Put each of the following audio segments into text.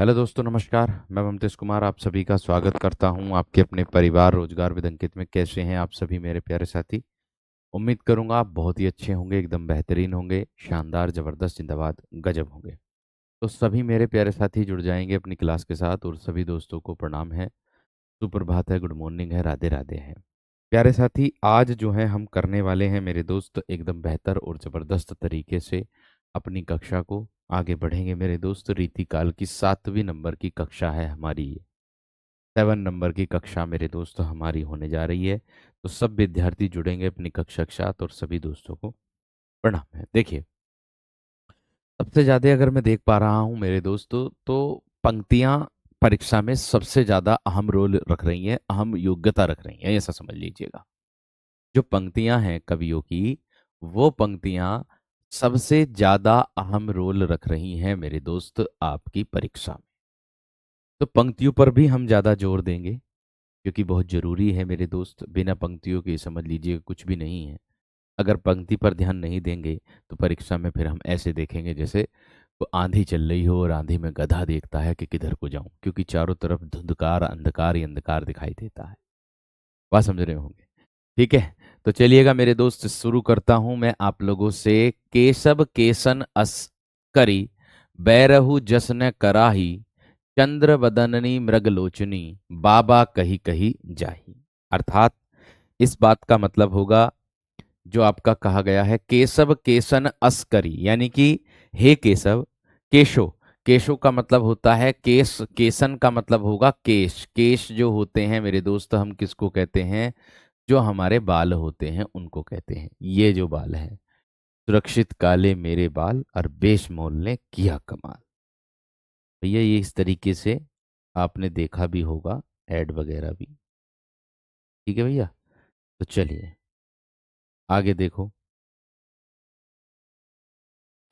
Hello दोस्तों, नमस्कार। मैं ममतेश कुमार आप सभी का स्वागत करता हूं आपके अपने परिवार रोजगार विद अंकित में। कैसे हैं आप सभी मेरे प्यारे साथी? उम्मीद करूंगा आप बहुत ही अच्छे होंगे, एकदम बेहतरीन होंगे, शानदार, जबरदस्त, जिंदाबाद, गजब होंगे। तो सभी मेरे प्यारे साथी जुड़ जाएंगे अपनी क्लास के साथ, और सभी दोस्तों को प्रणाम है, सुप्रभात है, गुड मॉर्निंग है, राधे राधे है। प्यारे साथी, आज जो है हम करने वाले हैं मेरे दोस्त एकदम बेहतर और ज़बरदस्त तरीके से अपनी कक्षा को आगे बढ़ेंगे मेरे दोस्त। रीतिकाल की 7वीं नंबर की कक्षा है हमारी ये। 7 नंबर की कक्षा मेरे दोस्त हमारी होने जा रही है। तो सब विद्यार्थी जुड़ेंगे अपनी कक्षा के साथ, और सभी दोस्तों को प्रणाम है। देखिए, सबसे ज़्यादा अगर मैं देख पा रहा हूँ मेरे दोस्तों, तो पंक्तियाँ परीक्षा में सबसे ज़्यादा अहम रोल रख रही हैं, अहम योग्यता रख रही हैं, ऐसा समझ लीजिएगा। जो पंक्तियां हैं कवियों की, वो पंक्तियां सबसे ज्यादा अहम रोल रख रही हैं मेरे दोस्त आपकी परीक्षा में। तो पंक्तियों पर भी हम ज्यादा जोर देंगे, क्योंकि बहुत जरूरी है मेरे दोस्त। बिना पंक्तियों के समझ लीजिए कुछ भी नहीं है। अगर पंक्ति पर ध्यान नहीं देंगे तो परीक्षा में फिर हम ऐसे देखेंगे जैसे वो आंधी चल रही हो और आंधी में गधा देखता है कि किधर को जाऊं, क्योंकि चारों तरफ धुंधकार, अंधकार ही अंधकार दिखाई देता है। बात समझ रहे होंगे? ठीक है, तो चलिएगा मेरे दोस्त, शुरू करता हूं मैं आप लोगों से। केशव केसन अस करी, बैरहु जसन कराही, चंद्र बदननी मृगलोचनी, बाबा कही कही जाही। अर्थात इस बात का मतलब होगा, जो आपका कहा गया है, केशव केसन अस करी, यानी कि हे केशव, केशो, केशो का मतलब होता है केश, केसन का मतलब होगा केश। केश जो होते हैं मेरे दोस्त, हम किसको कहते हैं? जो हमारे बाल होते हैं उनको कहते हैं। ये जो बाल हैं, सुरक्षित काले मेरे बाल और बेशमोल ने किया कमाल। भैया ये इस तरीके से आपने देखा भी होगा, ऐड वगैरह भी। ठीक है भैया, तो चलिए आगे देखो,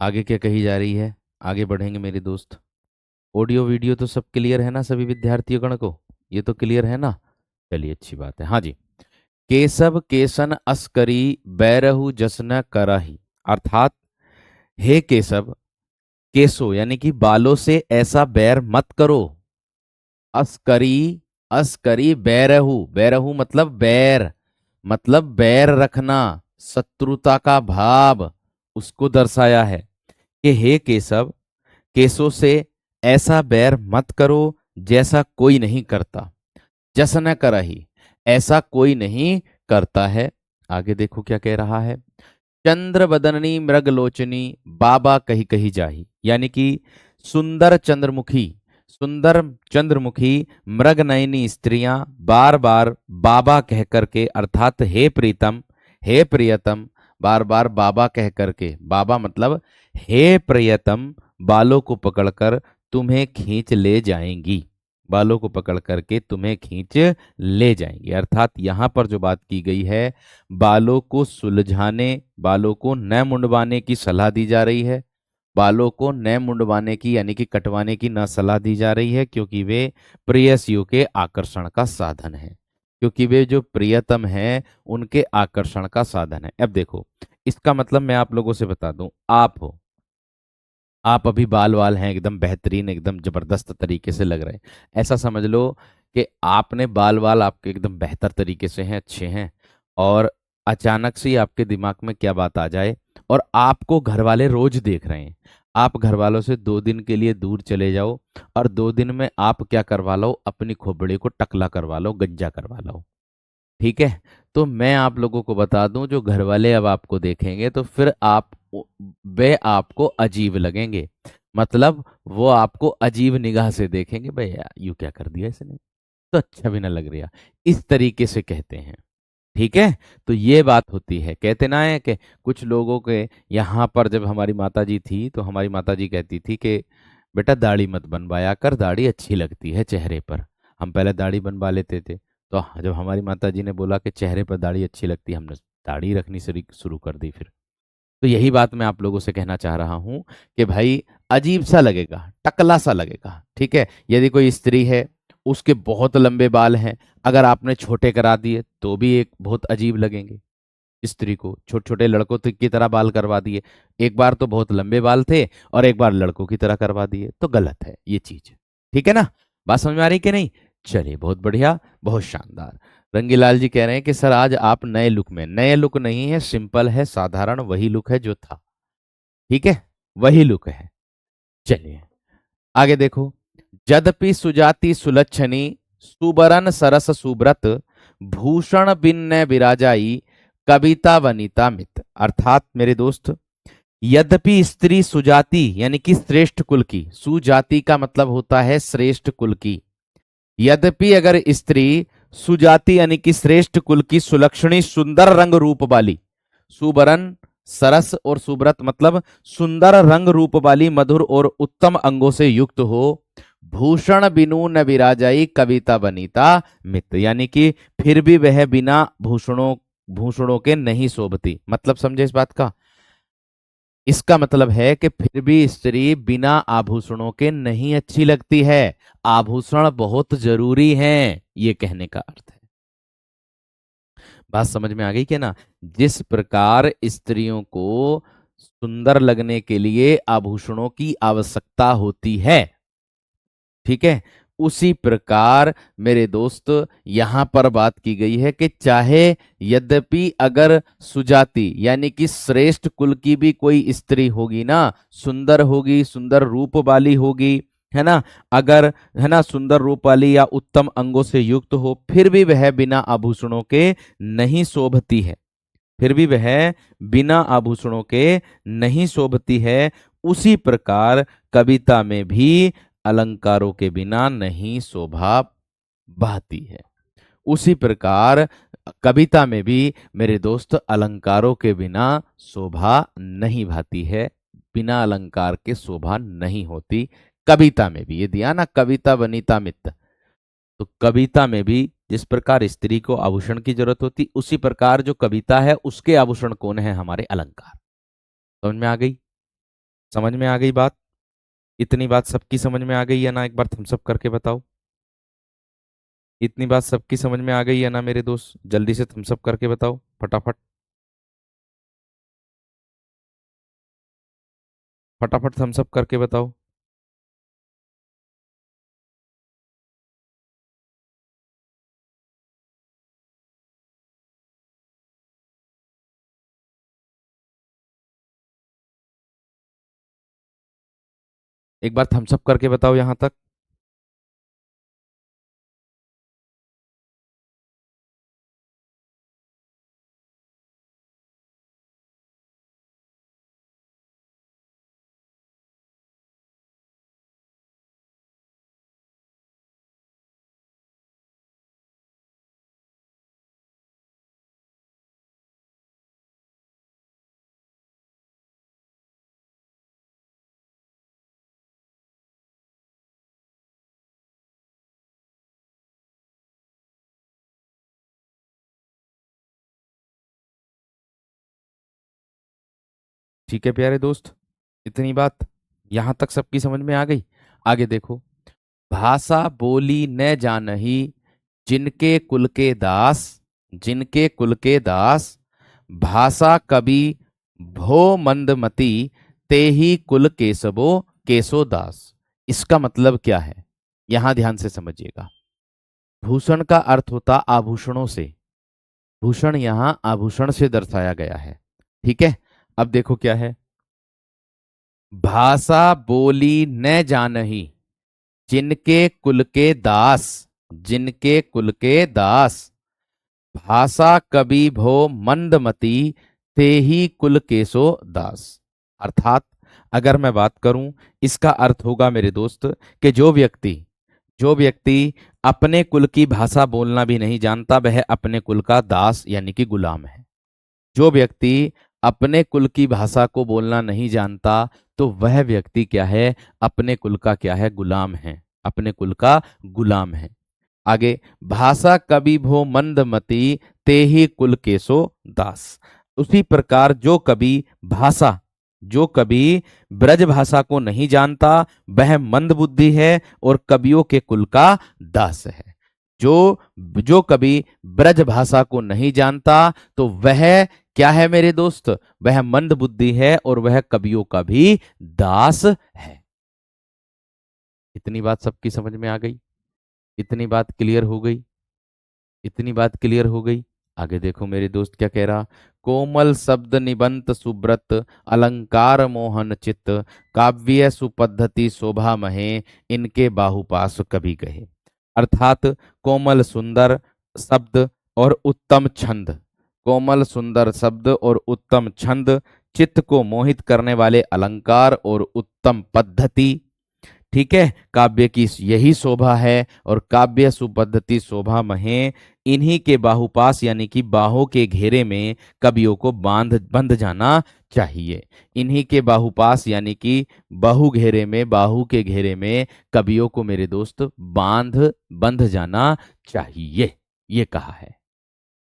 आगे क्या कही जा रही है। आगे बढ़ेंगे मेरे दोस्त। ऑडियो वीडियो तो सब क्लियर है ना सभी विद्यार्थियों गण को? ये तो क्लियर है ना? चलिए, अच्छी बात है। हाँ जी। केशव केसन अस्करी, बैरहु जसन कराही। अर्थात हे केशव, केसो यानी कि बालों से ऐसा बैर मत करो। अस्करी, अस्करी बैरहु, बैरहु मतलब बैर, मतलब बैर रखना, शत्रुता का भाव, उसको दर्शाया है कि हे केशव, केसों से ऐसा बैर मत करो जैसा कोई नहीं करता। जसन करही, ऐसा कोई नहीं करता है। आगे देखो क्या कह रहा है। चंद्र बदननी मृगलोचनी, बाबा कही कही जाही। यानी कि सुंदर चंद्रमुखी, सुंदर चंद्रमुखी मृग नयनी स्त्रियां बार बार बाबा कह करके, अर्थात हे प्रीतम, हे प्रियतम, बार बार बाबा कह करके, बाबा मतलब हे प्रियतम, बालों को पकड़कर तुम्हें खींच ले जाएंगी, बालों को पकड़ करके तुम्हें खींच ले जाएंगी। अर्थात यहां पर जो बात की गई है, बालों को सुलझाने, बालों को न मुंडवाने की सलाह दी जा रही है। बालों को न मुंडवाने की यानी कि कटवाने की न सलाह दी जा रही है, क्योंकि वे प्रेयसियों के आकर्षण का साधन है, क्योंकि वे जो प्रियतम हैं उनके आकर्षण का साधन है। अब देखो, इसका मतलब मैं आप लोगों से बता दूं, आप हो, आप अभी बाल वाल हैं एकदम बेहतरीन, एकदम जबरदस्त तरीके से लग रहे हैं। ऐसा समझ लो कि आपने बाल वाल आपके एकदम बेहतर तरीके से हैं, अच्छे हैं, और अचानक से ही आपके दिमाग में क्या बात आ जाए, और आपको घर वाले रोज देख रहे हैं। आप घर वालों से 2 दिन के लिए दूर चले जाओ, और 2 दिन में आप क्या करवा लो, अपनी खोपड़ी को टकला करवा लो, गंजा करवा लो। ठीक है, तो मैं आप लोगों को बता दूं, जो घर वाले अब आपको देखेंगे तो फिर आप, वे आपको अजीब लगेंगे। मतलब वो आपको अजीब निगाह से देखेंगे, भाई यार यू क्या कर दिया इसने, तो अच्छा भी ना लग रहा, इस तरीके से कहते हैं। ठीक है, तो ये बात होती है। कहते ना है कि कुछ लोगों के यहाँ पर, जब हमारी माता जी थी तो हमारी माता जी कहती थी कि बेटा दाढ़ी मत बनवाया कर, दाढ़ी अच्छी लगती है चेहरे पर। हम पहले दाढ़ी बनवा लेते थे, तो जब हमारी माता जी ने बोला कि चेहरे पर दाढ़ी अच्छी लगती है, हमने दाढ़ी रखनी शुरू कर दी फिर। तो यही बात मैं आप लोगों से कहना चाह रहा हूं कि भाई अजीब सा लगेगा, टकला सा लगेगा। ठीक है, यदि कोई स्त्री है, उसके बहुत लंबे बाल हैं, अगर आपने छोटे करा दिए तो भी एक बहुत अजीब लगेंगे। स्त्री को छोटे छोटे लड़कों की तरह बाल करवा दिए, एक बार तो बहुत लंबे बाल थे और एक बार लड़कों की तरह करवा दिए, तो गलत है ये चीज। ठीक है ना, बात समझ में आ रही कि नहीं? चलिए बहुत बढ़िया, बहुत शानदार। रंगीलाल जी कह रहे हैं कि सर आज आप नए लुक में, नए लुक नहीं है, सिंपल है, साधारण वही लुक है जो था। ठीक है, वही लुक है। चलिए आगे देखो। यद्यपि सुजाति सुलक्षणी सुबरन सरस सुब्रत भूषण बिन विराजाई कविता वनिता मित। अर्थात मेरे दोस्त, यद्यपि स्त्री सुजाति यानी कि श्रेष्ठ कुल की, सुजाति का मतलब होता है श्रेष्ठ कुल की, यद्यपि अगर स्त्री सुजाति यानी कि श्रेष्ठ कुल की, सुलक्षणी सुंदर रंग रूप वाली, सुबरन सरस और सुब्रत मतलब सुंदर रंग रूप वाली, मधुर और उत्तम अंगों से युक्त हो, भूषण बिनु न विराजाई कविता बनीता मित, यानी कि फिर भी वह बिना भूषणों भूषणों के नहीं शोभती। मतलब समझे इस बात का? इसका मतलब है कि फिर भी स्त्री बिना आभूषणों के नहीं अच्छी लगती है, आभूषण बहुत जरूरी हैं, ये कहने का अर्थ है। बात समझ में आ गई क्या ना? जिस प्रकार स्त्रियों को सुंदर लगने के लिए आभूषणों की आवश्यकता होती है, ठीक है, उसी प्रकार मेरे दोस्त यहां पर बात की गई है कि चाहे यद्यपि अगर सुजाति यानी कि श्रेष्ठ कुल की भी कोई स्त्री होगी ना, सुंदर होगी, सुंदर रूप वाली होगी, है ना, अगर, है ना, सुंदर रूप वाली या उत्तम अंगों से युक्त हो, फिर भी वह बिना आभूषणों के नहीं शोभती है, फिर भी वह बिना आभूषणों के नहीं शोभती है। उसी प्रकार कविता में भी अलंकारों के बिना नहीं शोभा बहती है। उसी प्रकार कविता में भी मेरे दोस्त अलंकारों के बिना शोभा नहीं भाती है, बिना अलंकार के शोभा नहीं होती। कविता में भी ये दिया ना, कविता वनिता मित्त, तो कविता में भी जिस प्रकार स्त्री को आभूषण की जरूरत होती, उसी प्रकार जो कविता है उसके आभूषण कौन है? हमारे अलंकार। समझ में आ गई? समझ में आ गई बात? इतनी बात सबकी समझ में आ गई है ना? एक बार थम्स अप करके बताओ। इतनी बात सबकी समझ में आ गई है ना मेरे दोस्त? जल्दी से थम्स अप करके बताओ फटाफट, फटाफट थम्स अप करके बताओ। एक बार थम्स अप करके बताओ यहां तक। ठीक है प्यारे दोस्त, इतनी बात यहां तक सबकी समझ में आ गई। आगे देखो। भाषा बोली न जानही जिनके कुल के दास, जिनके कुल के दास, भाषा कवि भो मंदमती ते ही कुल केसवो केसो दास। इसका मतलब क्या है? यहां ध्यान से समझिएगा। भूषण का अर्थ होता आभूषणों से, भूषण यहां आभूषण से दर्शाया गया है। ठीक है, अब देखो क्या है। भाषा बोली न जानही जिनके कुल के दास, जिनके कुल के दास, भाषा कवि भो मंदमती ते ही कुल केसो दास। अर्थात अगर मैं बात करूं, इसका अर्थ होगा मेरे दोस्त कि जो व्यक्ति अपने कुल की भाषा बोलना भी नहीं जानता, वह अपने कुल का दास यानी कि गुलाम है। जो व्यक्ति अपने कुल की भाषा को बोलना नहीं जानता, तो वह व्यक्ति क्या है? अपने कुल का क्या है? गुलाम है, अपने कुल का गुलाम है। आगे, भाषा कवि भो मंदमती ते ही कुल केसो दास। उसी प्रकार जो कवि ब्रज भाषा को नहीं जानता, वह मंद बुद्धि है और कवियों के कुल का दास है। जो जो कवि ब्रज भाषा को नहीं जानता, तो वह क्या है मेरे दोस्त? वह मंद बुद्धि है और वह कवियों का भी दास है। इतनी बात सबकी समझ में आ गई? इतनी बात क्लियर हो गई? इतनी बात क्लियर हो गई? आगे देखो मेरे दोस्त क्या कह रहा। कोमल शब्द निबंत सुब्रत अलंकार मोहन चित्त काव्य सुपद्धति शोभा महे इनके बाहुपास कभी कहे। अर्थात कोमल सुंदर शब्द और उत्तम छंद, कोमल सुंदर शब्द और उत्तम छंद, चित्त को मोहित करने वाले अलंकार और उत्तम पद्धति, ठीक है, काव्य की यही शोभा है और काव्य सुपद्धति शोभा महे, इन्हीं के बाहुपास यानी कि बाहों के घेरे में कवियों को बंध जाना चाहिए। इन्हीं के बाहुपास यानी कि बाहु घेरे में, बाहु के घेरे में कवियों को मेरे दोस्त बंध जाना चाहिए, ये कहा है।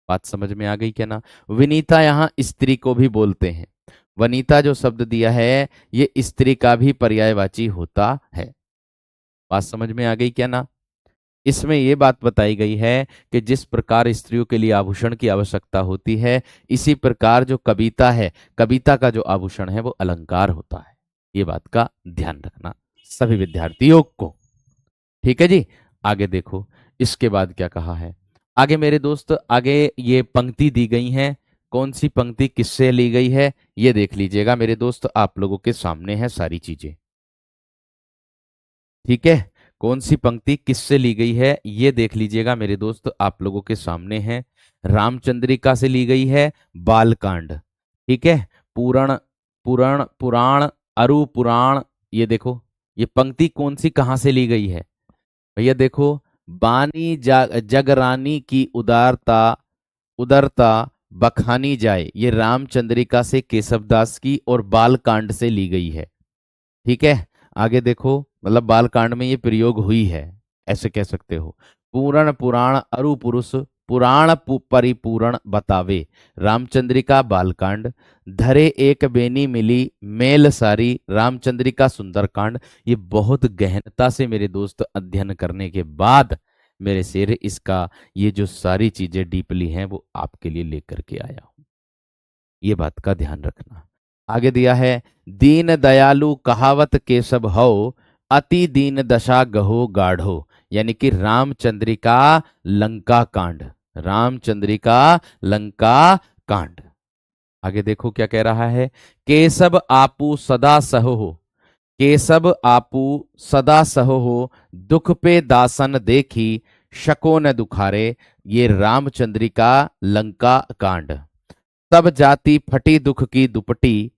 बात समझ में आ गई क्या ना? विनीता यहाँ स्त्री को भी बोलते हैं। वनीता जो शब्द दिया है ये स्त्री का भी पर्यायवाची होता है। बात समझ में आ गई क्या ना? इसमें यह बात बताई गई है कि जिस प्रकार स्त्रियों के लिए आभूषण की आवश्यकता होती है, इसी प्रकार जो कविता है, कविता का जो आभूषण है वो अलंकार होता है। ये बात का ध्यान रखना सभी विद्यार्थियों को। ठीक है जी, आगे देखो इसके बाद क्या कहा है। आगे मेरे दोस्त, आगे ये पंक्ति दी गई है, कौन सी पंक्ति किससे ली गई है ये देख लीजिएगा मेरे दोस्त, आप लोगों के सामने है सारी चीजें। ठीक है, कौन सी पंक्ति किससे ली गई है ये देख लीजिएगा मेरे दोस्त, आप लोगों के सामने है। रामचंद्रिका से ली गई है बालकांड, ठीक है, पुराण पुराण पुराण अरु पुराण, ये देखो ये पंक्ति कौन सी कहां से ली गई है भैया, देखो, बानी जगरानी की उदारता उदरता बखानी जाए, ये रामचंद्रिका से केशवदास की और बालकांड से ली गई है। ठीक है, आगे देखो, मतलब बालकांड में ये प्रयोग हुई है, ऐसे कह सकते हो। पूरण पुराण अरु पुरुष पुराण परिपूरण बतावे, रामचंद्रिका बालकांड। धरे एक बेनी मिली मेल सारी, रामचंद्रिका सुंदरकांड। ये बहुत गहनता से मेरे दोस्त अध्ययन करने के बाद मेरे शेर इसका ये जो सारी चीजें डीपली हैं वो आपके लिए लेकर के आया हूं, ये बात का ध्यान रखना। आगे दिया है, दीन दयालु कहावत के सब हो अति दीन दशा गहो गाढ़ो, यानी कि रामचंद्रिका लंका कांड, रामचंद्रिका लंका कांड। आगे देखो क्या कह रहा है, केशव आपू सदा सहो हो, केशव आपू सदा सहो हो, दुख पे दासन देखी शको न दुखारे, ये रामचंद्रिका लंका कांड। तब जाति फटी दुख की दुपटी,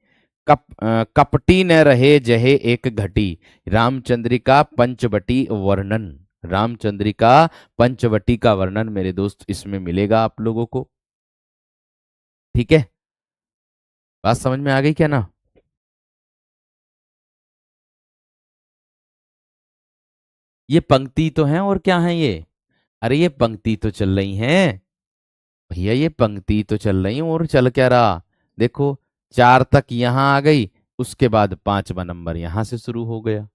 कपटी न रहे जहे एक घटी, रामचंद्रिका पंचवटी वर्णन, रामचंद्रिका पंचवटी का वर्णन मेरे दोस्त इसमें मिलेगा आप लोगों को। ठीक है, बात समझ में आ गई क्या ना? ये पंक्ति तो है और क्या है ये, अरे ये पंक्ति तो चल रही हैं भैया, ये पंक्ति तो चल रही और चल क्या रहा, देखो 4 तक यहां आ गई, उसके बाद 5वां नंबर यहां से शुरू हो गया।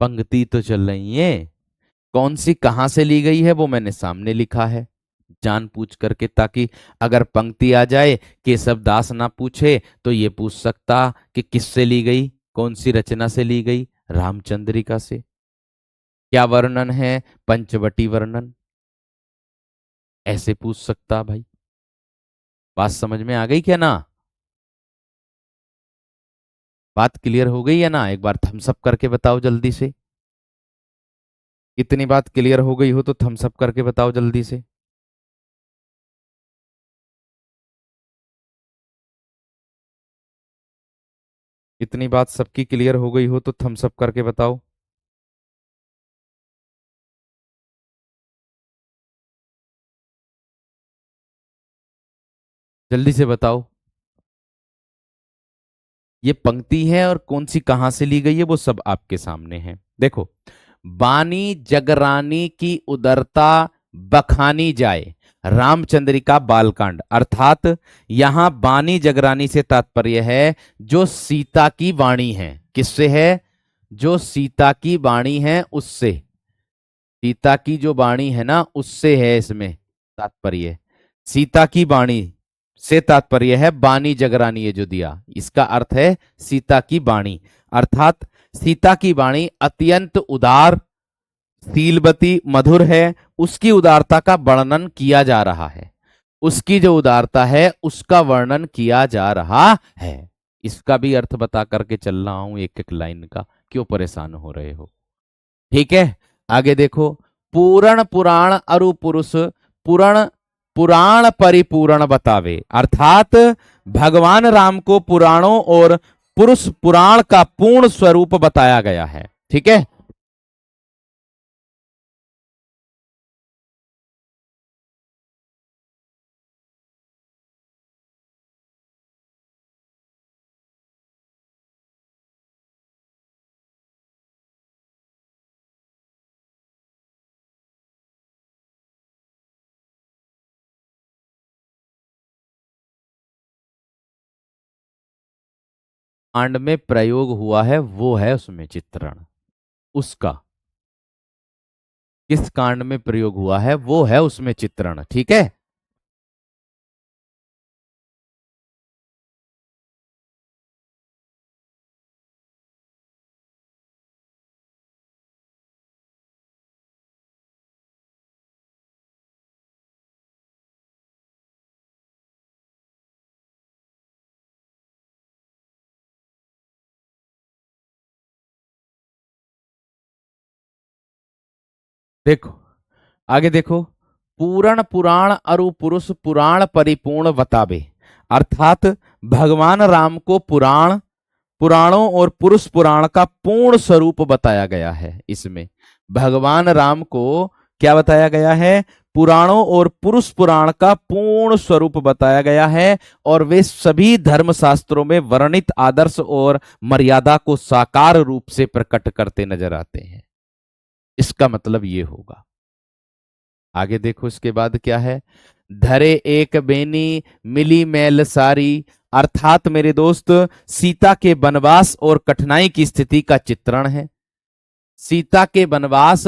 पंक्ति तो चल रही है, कौन सी कहां से ली गई है वो मैंने सामने लिखा है जान पूछ करके, ताकि अगर पंक्ति आ जाए केशव दास ना पूछे तो ये पूछ सकता कि किससे ली गई, कौन सी रचना से ली गई, रामचंद्रिका से। क्या वर्णन है, पंचवटी वर्णन, ऐसे पूछ सकता भाई। बात समझ में आ गई क्या ना? बात क्लियर हो गई है ना? एक बार थम्स अप करके बताओ जल्दी से। इतनी बात क्लियर हो गई हो तो थम्स अप करके बताओ जल्दी से। इतनी बात सबकी क्लियर हो गई हो तो थम्स अप करके बताओ। जल्दी से बताओ। ये पंक्ति है और कौन सी कहां से ली गई है वो सब आपके सामने है। देखो, बानी जगरानी की उदरता बखानी जाए, रामचंद्रिका बालकांड। अर्थात यहां बानी जगरानी से तात्पर्य है जो सीता की वाणी है, किससे है, जो सीता की वाणी है उससे, सीता की जो वाणी है ना उससे है इसमें तात्पर्य, सीता की वाणी से तात्पर्य है, बानी जगरानी ये जो दिया इसका अर्थ है सीता की वाणी। अर्थात सीता की वाणी अत्यंत उदार, शीलवती, मधुर है, उसकी उदारता का वर्णन किया जा रहा है। उसकी जो उदारता है उसका वर्णन किया जा रहा है। इसका भी अर्थ बता करके चल रहा हूं एक एक लाइन का, क्यों परेशान हो रहे हो। ठीक है, आगे देखो। पूर्ण पुराण अरु पुरुष पुराण पुराण परिपूर्ण बतावे, अर्थात भगवान राम को पुराणों और पुरुष पुराण का पूर्ण स्वरूप बताया गया है। ठीक है, कांड में प्रयोग हुआ है वो है उसमें चित्रण, उसका किस कांड में प्रयोग हुआ है वो है उसमें चित्रण। ठीक है, देखो आगे देखो। पूर्ण पुराण अरु पुरुष पुराण परिपूर्ण बतावे, अर्थात भगवान राम को पुराण पुराणों और पुरुष पुराण का पूर्ण स्वरूप बताया गया है। इसमें भगवान राम को क्या बताया गया है? पुराणों और पुरुष पुराण का पूर्ण स्वरूप बताया गया है, और वे सभी धर्मशास्त्रों में वर्णित आदर्श और मर्यादा को साकार रूप से प्रकट करते नजर आते हैं। इसका मतलब ये होगा। आगे देखो, इसके बाद क्या है? धरे एक बेनी मिली मैल सारी, अर्थात मेरे दोस्त सीता के वनवास और कठिनाई की स्थिति का चित्रण है। सीता के वनवास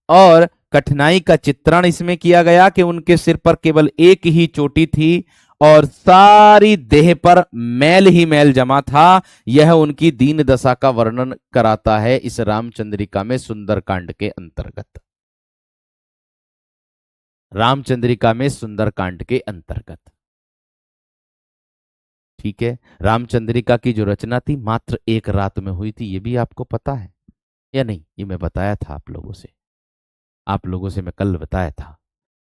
और कठिनाई का चित्रण इसमें किया गया कि उनके सिर पर केवल एक ही चोटी थी और सारी देह पर मैल ही मैल जमा था। यह उनकी दीन दशा का वर्णन कराता है इस रामचंद्रिका में, सुंदरकांड के अंतर्गत। रामचंद्रिका में सुंदरकांड के अंतर्गत। ठीक है, रामचंद्रिका की जो रचना थी मात्र एक रात में हुई थी, ये भी आपको पता है या नहीं? ये मैं बताया था आप लोगों से मैं कल बताया था।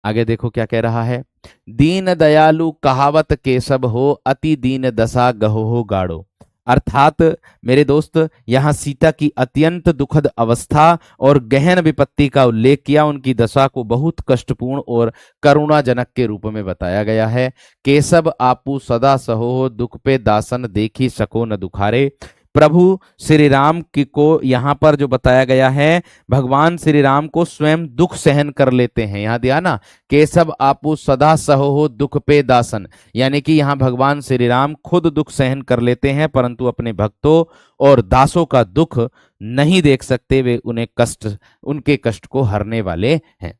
आगे देखो क्या कह रहा है। दीन दयालु कहावत केशव हो, अति दीन दशा गहो हो गाड़ो, अर्थात मेरे दोस्त यहाँ सीता की अत्यंत दुखद अवस्था और गहन विपत्ति का उल्लेख किया। उनकी दशा को बहुत कष्टपूर्ण और करुणाजनक के रूप में बताया गया है। केशव आपू सदा सहो, दुख पे दासन देखी सको न दुखारे। प्रभु श्री राम की को यहाँ पर जो बताया गया है, भगवान श्री राम को स्वयं दुख सहन कर लेते हैं। यहाँ दिया ना, केशव आपू सदा सहो दुख पे दासन, यानी कि यहाँ भगवान श्री राम खुद दुख सहन कर लेते हैं, परंतु अपने भक्तों और दासों का दुख नहीं देख सकते। वे उनके कष्ट को हरने वाले हैं।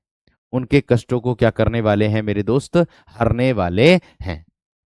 उनके कष्टों को क्या करने वाले हैं मेरे दोस्त? हरने वाले हैं।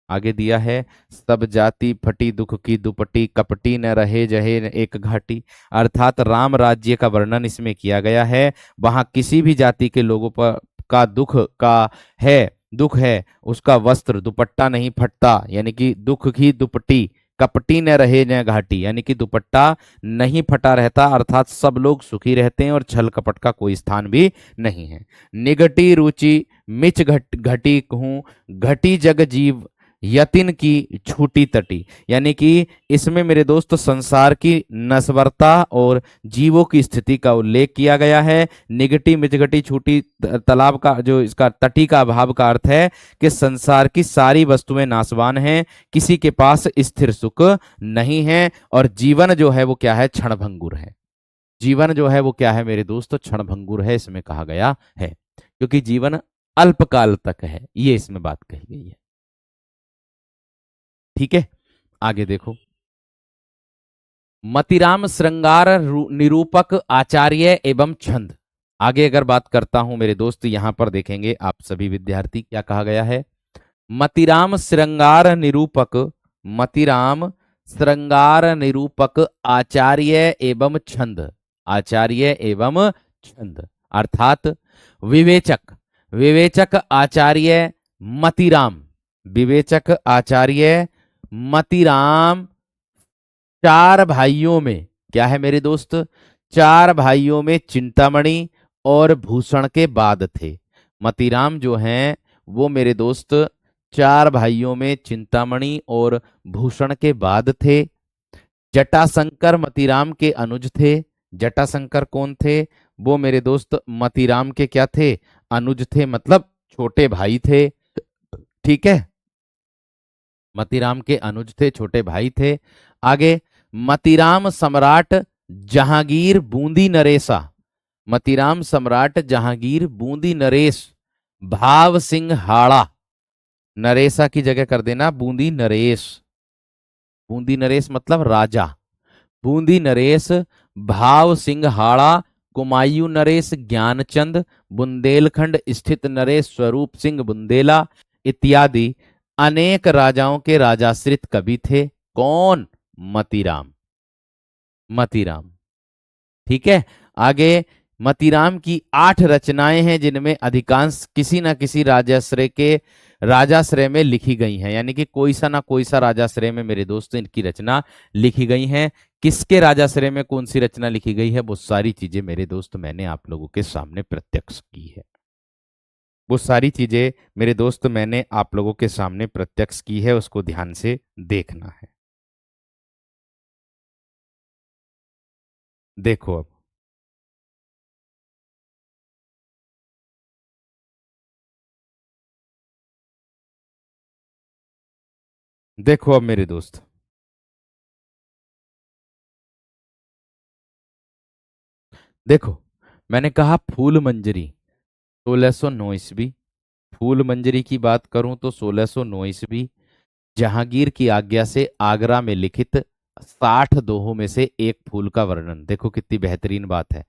आगे दिया है, सब जाति फटी दुख की दुपटी, कपटी न रहे जहे एक घाटी, अर्थात राम राज्य का वर्णन इसमें किया गया है। वहां किसी भी जाति के लोगों पर का दुख है, उसका वस्त्र दुपट्टा नहीं फटता, यानी कि दुख की दुपटी, कपटी न रहे न घाटी, यानी कि दुपट्टा नहीं फटा रहता, अर्थात सब लोग सुखी रहते हैं और छल कपट का कोई स्थान भी नहीं है। निगटी रुचि मिच घटी कहूं, घटी जग जीव यतिन की छूटी तटी, यानी कि इसमें मेरे दोस्त संसार की नश्वरता और जीवों की स्थिति का उल्लेख किया गया है। निगटी मिचगटी छूटी तालाब का जो इसका तटी का अभाव का अर्थ है कि संसार की सारी वस्तुएं नाशवान हैं, किसी के पास स्थिर सुख नहीं है, और जीवन जो है वो क्या है? क्षणभंगुर है। जीवन जो है वो क्या है मेरे दोस्त? क्षणभंगुर है, इसमें कहा गया है, क्योंकि जीवन अल्पकाल तक है, ये इसमें बात कही गई है। ठीक है, आगे देखो। मतिराम श्रृंगार निरूपक आचार्य एवं छंद। आगे अगर बात करता हूं मेरे दोस्त, यहां पर देखेंगे आप सभी विद्यार्थी क्या कहा गया है। मतिराम श्रृंगार निरूपक, मतिराम श्रृंगार निरूपक आचार्य एवं छंद, आचार्य एवं छंद अर्थात विवेचक, विवेचक आचार्य मतिराम, विवेचक आचार्य मतिराम चार भाइयों में, क्या है मेरे दोस्त, चार भाइयों में चिंतामणि और भूषण के बाद थे। मतीराम जो हैं वो मेरे दोस्त चार भाइयों में चिंतामणि और भूषण के बाद थे। जटाशंकर मतीराम के अनुज थे। जटाशंकर कौन थे, वो मेरे दोस्त मतीराम के क्या थे, अनुज थे, मतलब छोटे भाई थे। ठीक है, मतीराम के अनुज थे, छोटे भाई थे। आगे, मतीराम सम्राट जहांगीर बूंदी नरेशा, मतीराम सम्राट जहांगीर बूंदी नरेश भाव सिंह हाड़ा, नरेशा की जगह कर देना बूंदी नरेश, बूंदी नरेश मतलब राजा, बूंदी नरेश भाव सिंह हाड़ा, कुमायूं नरेश ज्ञानचंद, बुंदेलखंड स्थित नरेश स्वरूप सिंह बुंदेला इत्यादि अनेक राजाओं के राजाश्रित कवि थे। कौन, मतीराम, मतीराम। ठीक है, आगे, मतीराम की 8 रचनाएं हैं जिनमें अधिकांश किसी न किसी राजाश्रय के राजाश्रय में लिखी गई हैं, यानी कि कोई सा ना कोई सा राजाश्रय में मेरे दोस्त इनकी रचना लिखी गई हैं। किसके राजाश्रय में कौन सी रचना लिखी गई है, वो सारी चीजें मेरे दोस्त मैंने आप लोगों के सामने प्रत्यक्ष की है, वो सारी चीजें मेरे दोस्त मैंने आप लोगों के सामने प्रत्यक्ष की है, उसको ध्यान से देखना है। देखो अब, देखो अब मेरे दोस्त, देखो मैंने कहा फूल मंजरी 1609 ईस्वी, फूल मंजरी की बात करूं तो 1609 ईस्वी, जहांगीर की आज्ञा से आगरा में लिखित 60 दोहों में से एक फूल का वर्णन। देखो कितनी बेहतरीन बात है,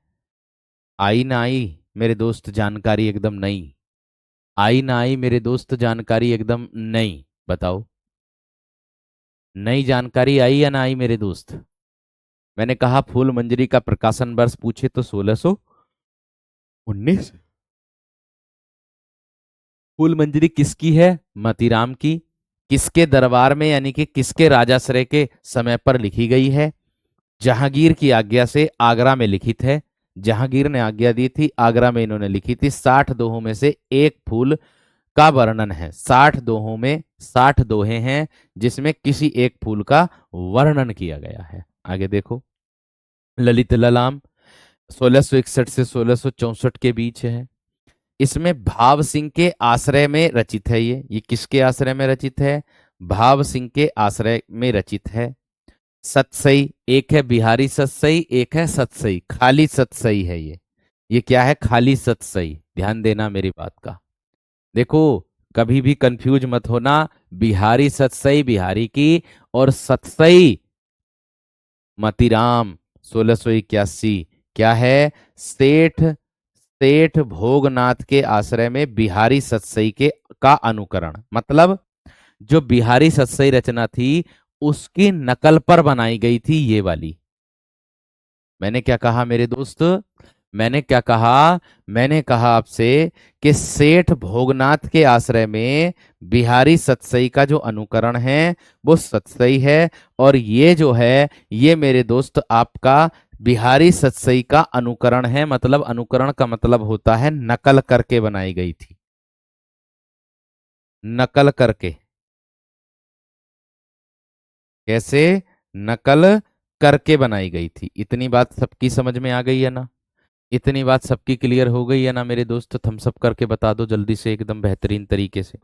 आई ना आई मेरे दोस्त जानकारी एकदम नई, आई ना आई मेरे दोस्त जानकारी एकदम नई, बताओ नई जानकारी आई या ना आई मेरे दोस्त। मैंने कहा फूल मंजरी का प्रकाशन वर्ष पूछे तो 1619। फूल मंजरी किसकी है, मतीराम की। किसके दरबार में यानी कि किसके राजाश्रय के समय पर लिखी गई है, जहांगीर की आज्ञा से आगरा में लिखित है। जहांगीर ने आज्ञा दी थी, आगरा में इन्होंने लिखी थी। 60 दोहों में से एक फूल का वर्णन है, 60 दोहों में 60 दोहे हैं जिसमें किसी एक फूल का वर्णन किया गया है। आगे देखो, ललित ललाम 1661 से 1664 के बीच है। इसमें भाव सिंह के आश्रय में रचित है। ये किसके आश्रय में रचित है, भाव सिंह के आश्रय में रचित है। सतसई, एक है बिहारी सतसई, एक है सतसई, खाली सतसई है ये क्या है, खाली सतसई, ध्यान देना मेरी बात का। देखो कभी भी कंफ्यूज मत होना, बिहारी सतसई बिहारी की और सतसई मतीराम 1681 क्या है, सेठ सेठ भोगनाथ के आश्रय में बिहारी सतसई के का अनुकरण, मतलब जो बिहारी सतसई रचना थी उसकी नकल पर बनाई गई थी ये वाली। मैंने क्या कहा मेरे दोस्त, मैंने क्या कहा, मैंने कहा आपसे कि सेठ भोगनाथ के आश्रय में बिहारी सतसई का जो अनुकरण है वो सतसई है, और ये जो है ये मेरे दोस्त आपका बिहारी सतसई का अनुकरण है। मतलब अनुकरण का मतलब होता है नकल करके बनाई गई थी, नकल करके। कैसे, नकल करके बनाई गई थी। इतनी बात सबकी समझ में आ गई है ना, इतनी बात सबकी क्लियर हो गई है ना मेरे दोस्त, थम्स अप करके बता दो जल्दी से एकदम बेहतरीन तरीके से।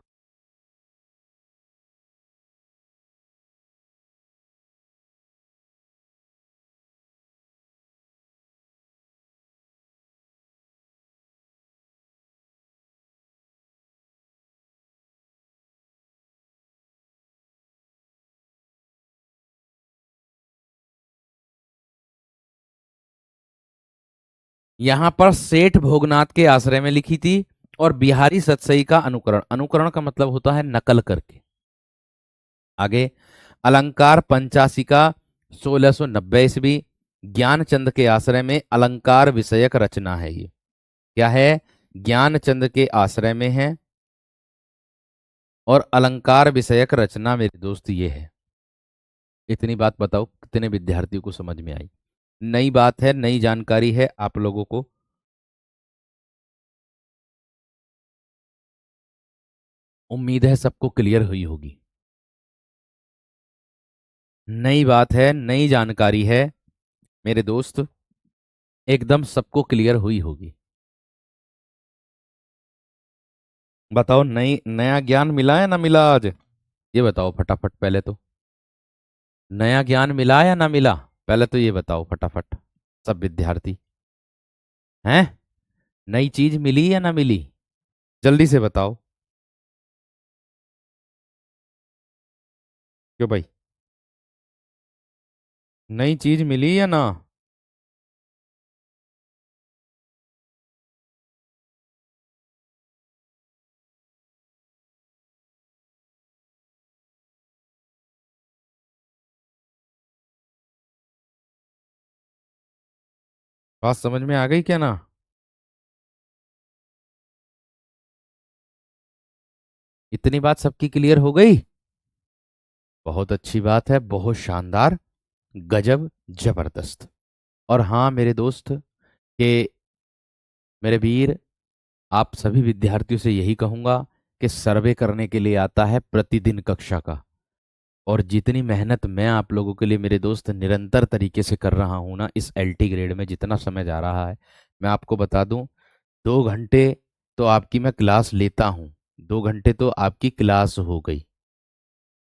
यहां पर सेठ भोगनाथ के आश्रय में लिखी थी और बिहारी सतसई का अनुकरण, अनुकरण का मतलब होता है नकल करके। आगे, अलंकार पंचाशिका 1690 ईस्वी, ज्ञानचंद के आश्रय में अलंकार विषयक रचना है ये। क्या है? ज्ञानचंद के आश्रय में है और अलंकार विषयक रचना मेरे दोस्त ये है। इतनी बात बताओ कितने विद्यार्थियों को समझ में आई? नई बात है, नई जानकारी है आप लोगों को। उम्मीद है सबको क्लियर हुई होगी। नई बात है, नई जानकारी है मेरे दोस्त, एकदम सबको क्लियर हुई होगी। बताओ, नई नया ज्ञान मिला है ना मिला आज? ये बताओ फटाफट पहले तो। नया ज्ञान मिला या ना मिला? पहले तो ये बताओ फटाफट सब विद्यार्थी। हैं? नई चीज मिली या ना मिली? जल्दी से बताओ। क्यों भाई? नई चीज मिली या ना? बात समझ में आ गई क्या ना? इतनी बात सबकी क्लियर हो गई? बहुत अच्छी बात है, बहुत शानदार, गजब, जबरदस्त। और हाँ मेरे दोस्त के, मेरे वीर, आप सभी विद्यार्थियों से यही कहूंगा कि सर्वे करने के लिए आता है प्रतिदिन कक्षा का। और जितनी मेहनत मैं आप लोगों के लिए मेरे दोस्त निरंतर तरीके से कर रहा हूं ना, इस एलटी ग्रेड में जितना समय जा रहा है, मैं आपको बता दूं, 2 घंटे तो आपकी मैं क्लास लेता हूँ। 2 घंटे तो आपकी क्लास हो गई,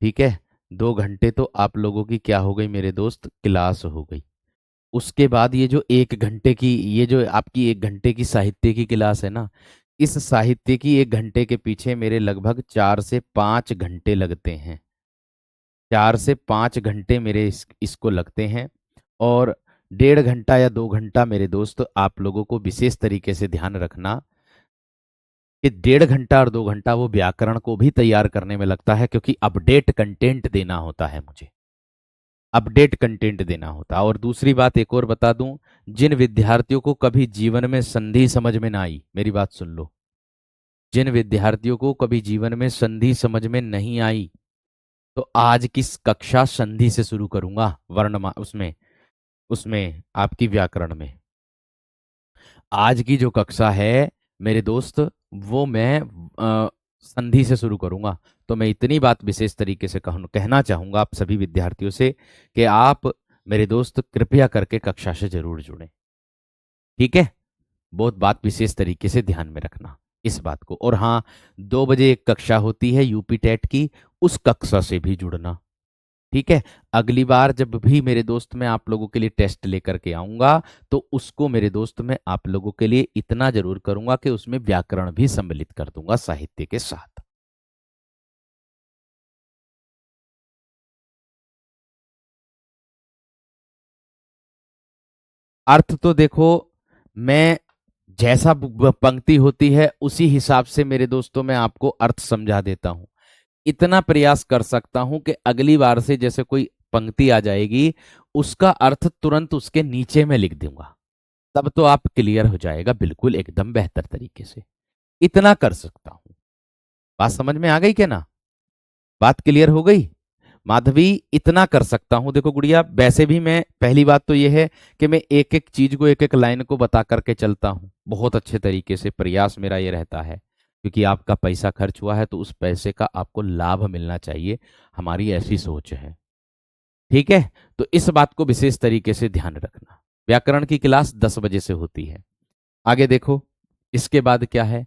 ठीक है? 2 घंटे तो आप लोगों की क्या हो गई मेरे दोस्त? क्लास हो गई। उसके बाद ये जो 1 घंटे की, ये जो आपकी 1 घंटे की साहित्य की क्लास है ना, इस साहित्य की 1 घंटे के पीछे मेरे लगभग 4 से 5 घंटे लगते हैं। 4 से 5 घंटे मेरे इसको लगते हैं। और 1.5 घंटा या 2 घंटा मेरे दोस्त आप लोगों को विशेष तरीके से ध्यान रखना कि 1.5 घंटा और 2 घंटा वो व्याकरण को भी तैयार करने में लगता है, क्योंकि अपडेट कंटेंट देना होता है मुझे। अपडेट कंटेंट देना होता। और दूसरी बात एक और बता दूं, जिन विद्यार्थियों को कभी जीवन में संधि समझ में ना आई, मेरी बात सुन लो। जिन विद्यार्थियों को कभी जीवन में संधि समझ में नहीं आई, तो आज की कक्षा संधि से शुरू करूंगा, वर्णमा उसमें, उसमें आपकी व्याकरण में। आज की जो कक्षा है मेरे दोस्त, वो मैं संधि से शुरू करूंगा। तो मैं इतनी बात विशेष तरीके से कहना चाहूंगा आप सभी विद्यार्थियों से कि आप मेरे दोस्त कृपया करके कक्षा से जरूर जुड़ें, ठीक है? बहुत बात विशेष तरीके से ध्यान में रखना इस बात को। और हाँ, 2 बजे एक कक्षा होती है यूपी टेट की, उस कक्षा से भी जुड़ना, ठीक है? अगली बार जब भी मेरे दोस्त मैं आप लोगों के लिए टेस्ट लेकर के आऊंगा, तो उसको मेरे दोस्त मैं आप लोगों के लिए इतना जरूर करूंगा कि उसमें व्याकरण भी सम्मिलित कर दूंगा साहित्य के साथ। अर्थ तो देखो, मैं जैसा पंक्ति होती है उसी हिसाब से मेरे दोस्तों मैं आपको अर्थ समझा देता हूं। इतना प्रयास कर सकता हूं कि अगली बार से जैसे कोई पंक्ति आ जाएगी, उसका अर्थ तुरंत उसके नीचे में लिख दूंगा। तब तो आप क्लियर हो जाएगा बिल्कुल एकदम बेहतर तरीके से। इतना कर सकता हूं। बात समझ में आ गई क्या ना? बात क्लियर हो गई? माधवी, इतना कर सकता हूं। देखो गुड़िया, वैसे भी मैं, पहली बात तो यह है कि मैं एक एक चीज को, एक एक लाइन को बता करके चलता हूं बहुत अच्छे तरीके से। प्रयास मेरा ये रहता है, क्योंकि आपका पैसा खर्च हुआ है तो उस पैसे का आपको लाभ मिलना चाहिए, हमारी ऐसी सोच है, ठीक है? तो इस बात को विशेष तरीके से ध्यान रखना। व्याकरण की क्लास 10 बजे से होती है। आगे देखो, इसके बाद क्या है?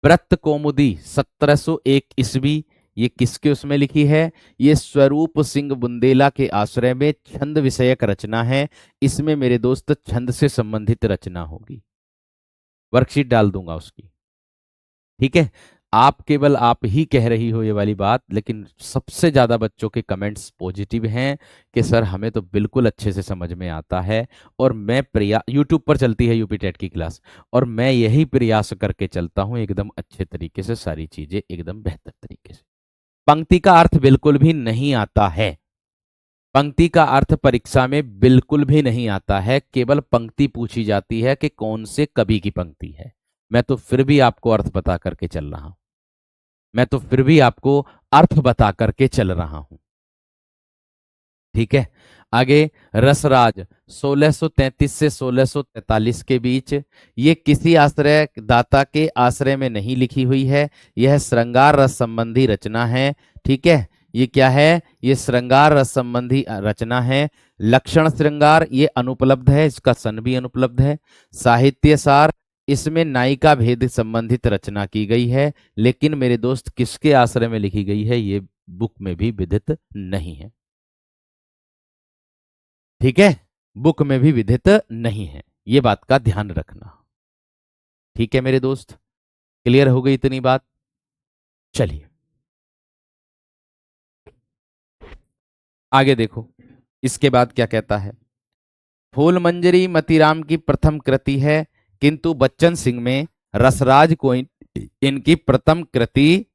व्रत कौमुदी 1701 ईस्वी, ये किसके उसमें लिखी है? ये स्वरूप सिंह बुंदेला के आश्रय में छंद विषयक रचना है। इसमें मेरे दोस्त छंद से संबंधित रचना होगी। वर्कशीट डाल दूंगा उसकी, ठीक है? आप केवल आप ही कह रही हो ये वाली बात, लेकिन सबसे ज्यादा बच्चों के कमेंट्स पॉजिटिव हैं कि सर हमें तो बिल्कुल अच्छे से समझ में आता है। और मैं प्रयास, यूट्यूब पर चलती है यूपी टेट की क्लास, और मैं यही प्रयास करके चलता हूँ एकदम अच्छे तरीके से, सारी चीजें एकदम बेहतर तरीके से। पंक्ति का अर्थ बिल्कुल भी नहीं आता है, पंक्ति का अर्थ परीक्षा में बिल्कुल भी नहीं आता है, केवल पंक्ति पूछी जाती है कि कौन से कवि की पंक्ति है। मैं तो फिर भी आपको अर्थ बता करके चल रहा हूं, मैं तो फिर भी आपको अर्थ बता करके चल रहा हूं। ठीक है, आगे रसराज 1633 से 1643 के बीच, ये किसी आश्रय दाता के आश्रय में नहीं लिखी हुई है, यह श्रृंगार रस संबंधी रचना है। ठीक है, ये क्या है, ये श्रृंगार रस संबंधी रचना है। लक्षण श्रृंगार ये अनुपलब्ध है, इसका सन भी अनुपलब्ध है। साहित्य सार, इसमें नायिका भेद संबंधित रचना की गई है, लेकिन मेरे दोस्त किसके आश्रय में लिखी गई है ये बुक में भी विदित नहीं है। ठीक है, बुक में भी विदित नहीं है, ये बात का ध्यान रखना। ठीक है मेरे दोस्त, क्लियर हो गई इतनी बात। चलिए आगे देखो, इसके बाद क्या कहता है। फूल मंजरी मतीराम की प्रथम कृति है, किंतु बच्चन सिंह में रसराज को इनकी प्रथम कृति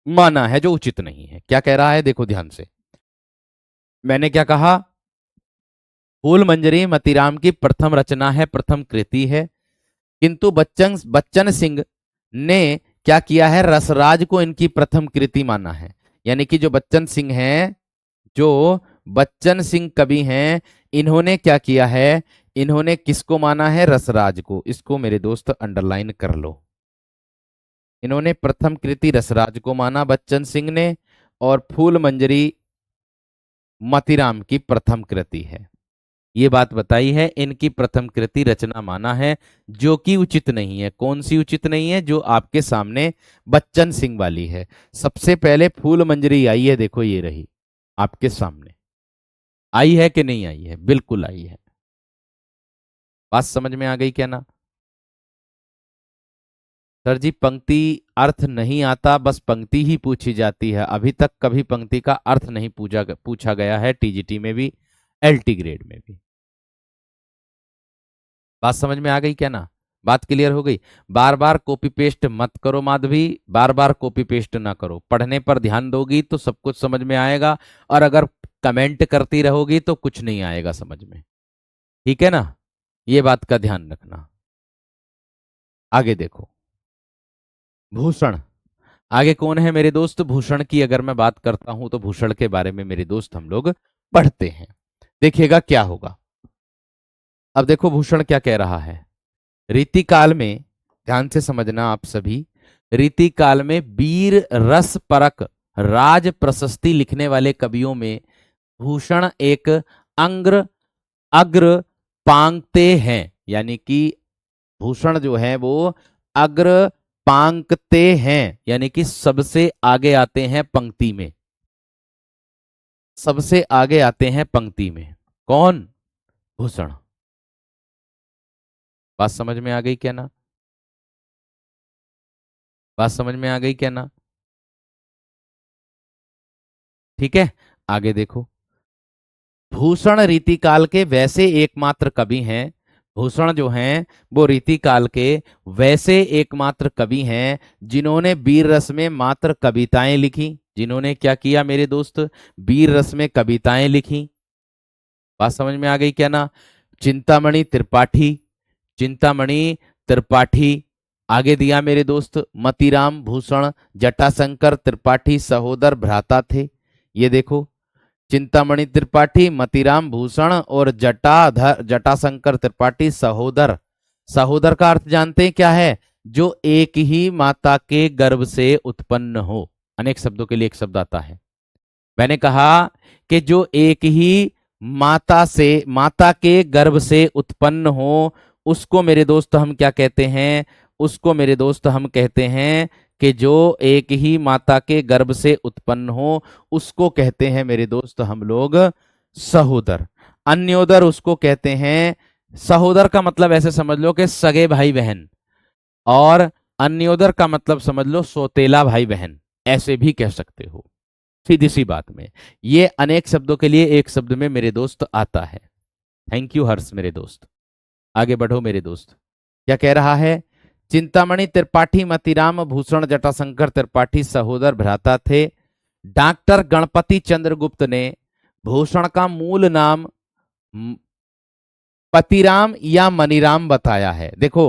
माना है, जो उचित नहीं है। क्या कह रहा है, देखो ध्यान से, मैंने क्या कहा, फूल मंजरी मतीराम की प्रथम रचना है, प्रथम कृति है, किंतु बच्चन सिंह ने क्या किया है, रसराज को इनकी प्रथम कृति माना है। यानी कि जो बच्चन सिंह हैं, जो बच्चन सिंह कवि हैं, इन्होंने क्या किया है, इन्होंने किसको माना है, रसराज को। इसको मेरे दोस्त अंडरलाइन कर लो, इन्होंने प्रथम कृति रसराज को माना बच्चन सिंह ने, और फूल मंजरी मतीराम की प्रथम कृति है। ये बात बताई है, इनकी प्रथम कृति रचना माना है, जो कि उचित नहीं है। कौन सी उचित नहीं है, जो आपके सामने बच्चन सिंह वाली है। सबसे पहले फूल मंजरी आई है, देखो ये रही आपके सामने, आई है कि नहीं आई है, बिल्कुल आई है। बात समझ में आ गई क्या ना। सर जी पंक्ति अर्थ नहीं आता, बस पंक्ति ही पूछी जाती है, अभी तक कभी पंक्ति का अर्थ नहीं पूछा गया है, टीजीटी में भी एलटी ग्रेड में भी। बात समझ में आ गई क्या ना, बात क्लियर हो गई। बार बार कॉपी पेस्ट मत करो माधवी, बार बार कॉपी पेस्ट ना करो, पढ़ने पर ध्यान दोगी तो सब कुछ समझ में आएगा, और अगर कमेंट करती रहोगी तो कुछ नहीं आएगा समझ में। ठीक है ना, ये बात का ध्यान रखना। आगे देखो, भूषण, आगे कौन है मेरे दोस्त, भूषण की अगर मैं बात करता हूं तो भूषण के बारे में मेरे दोस्त हम लोग पढ़ते हैं, देखिएगा क्या होगा। अब देखो भूषण क्या कह रहा है, रीतिकाल में, ध्यान से समझना आप सभी, रीतिकाल में वीर रस परक राज प्रशस्ति लिखने वाले कवियों में भूषण एक अंग्र अग्र पांगते हैं। यानी कि भूषण जो है वो अग्र पांगते हैं, यानी कि सबसे आगे आते हैं पंक्ति में, सबसे आगे आते हैं पंक्ति में। कौन, भूषण। बात समझ में आ गई क्या ना, बात समझ में आ गई क्या ना। ठीक है, आगे देखो, भूषण रीतिकाल के वैसे एकमात्र कवि हैं, भूषण जो हैं वो रीतिकाल के वैसे एकमात्र कवि हैं जिन्होंने वीर रस में मात्र कविताएं लिखी। जिन्होंने क्या किया मेरे दोस्त, वीर रस में कविताएं लिखी। बात समझ में आ गई क्या ना। चिंतामणि त्रिपाठी, चिंतामणि त्रिपाठी, आगे दिया मेरे दोस्त, मतीराम भूषण जटाशंकर त्रिपाठी सहोदर भ्राता थे। ये देखो, चिंतामणि त्रिपाठी, मतीराम भूषण और जटाशंकर त्रिपाठी सहोदर। सहोदर का अर्थ जानते हैं क्या है, जो एक ही माता के गर्भ से उत्पन्न हो। अनेक शब्दों के लिए एक शब्द आता है, मैंने कहा कि जो एक ही माता के गर्भ से उत्पन्न हो, उसको मेरे दोस्त हम क्या कहते हैं, उसको मेरे दोस्त हम कहते हैं कि जो एक ही माता के गर्भ से उत्पन्न हो, उसको कहते हैं मेरे दोस्त हम लोग सहोदर। अन्योदर उसको कहते हैं, सहोदर का मतलब ऐसे समझ लो कि सगे भाई बहन, और अन्योदर का मतलब समझ लो सौतेला भाई बहन, ऐसे भी कह सकते हो। सीधी सी बात में ये अनेक शब्दों के लिए एक शब्द में मेरे दोस्त आता है। थैंक यू हर्ष मेरे दोस्त, आगे बढ़ो मेरे दोस्त। क्या कह रहा है, चिंतामणि त्रिपाठी मतीराम भूषण जटाशंकर त्रिपाठी सहोदर भ्राता थे। डॉक्टर गणपति चंद्रगुप्त ने भूषण का मूल नाम म, पतिराम या मनीराम बताया है। देखो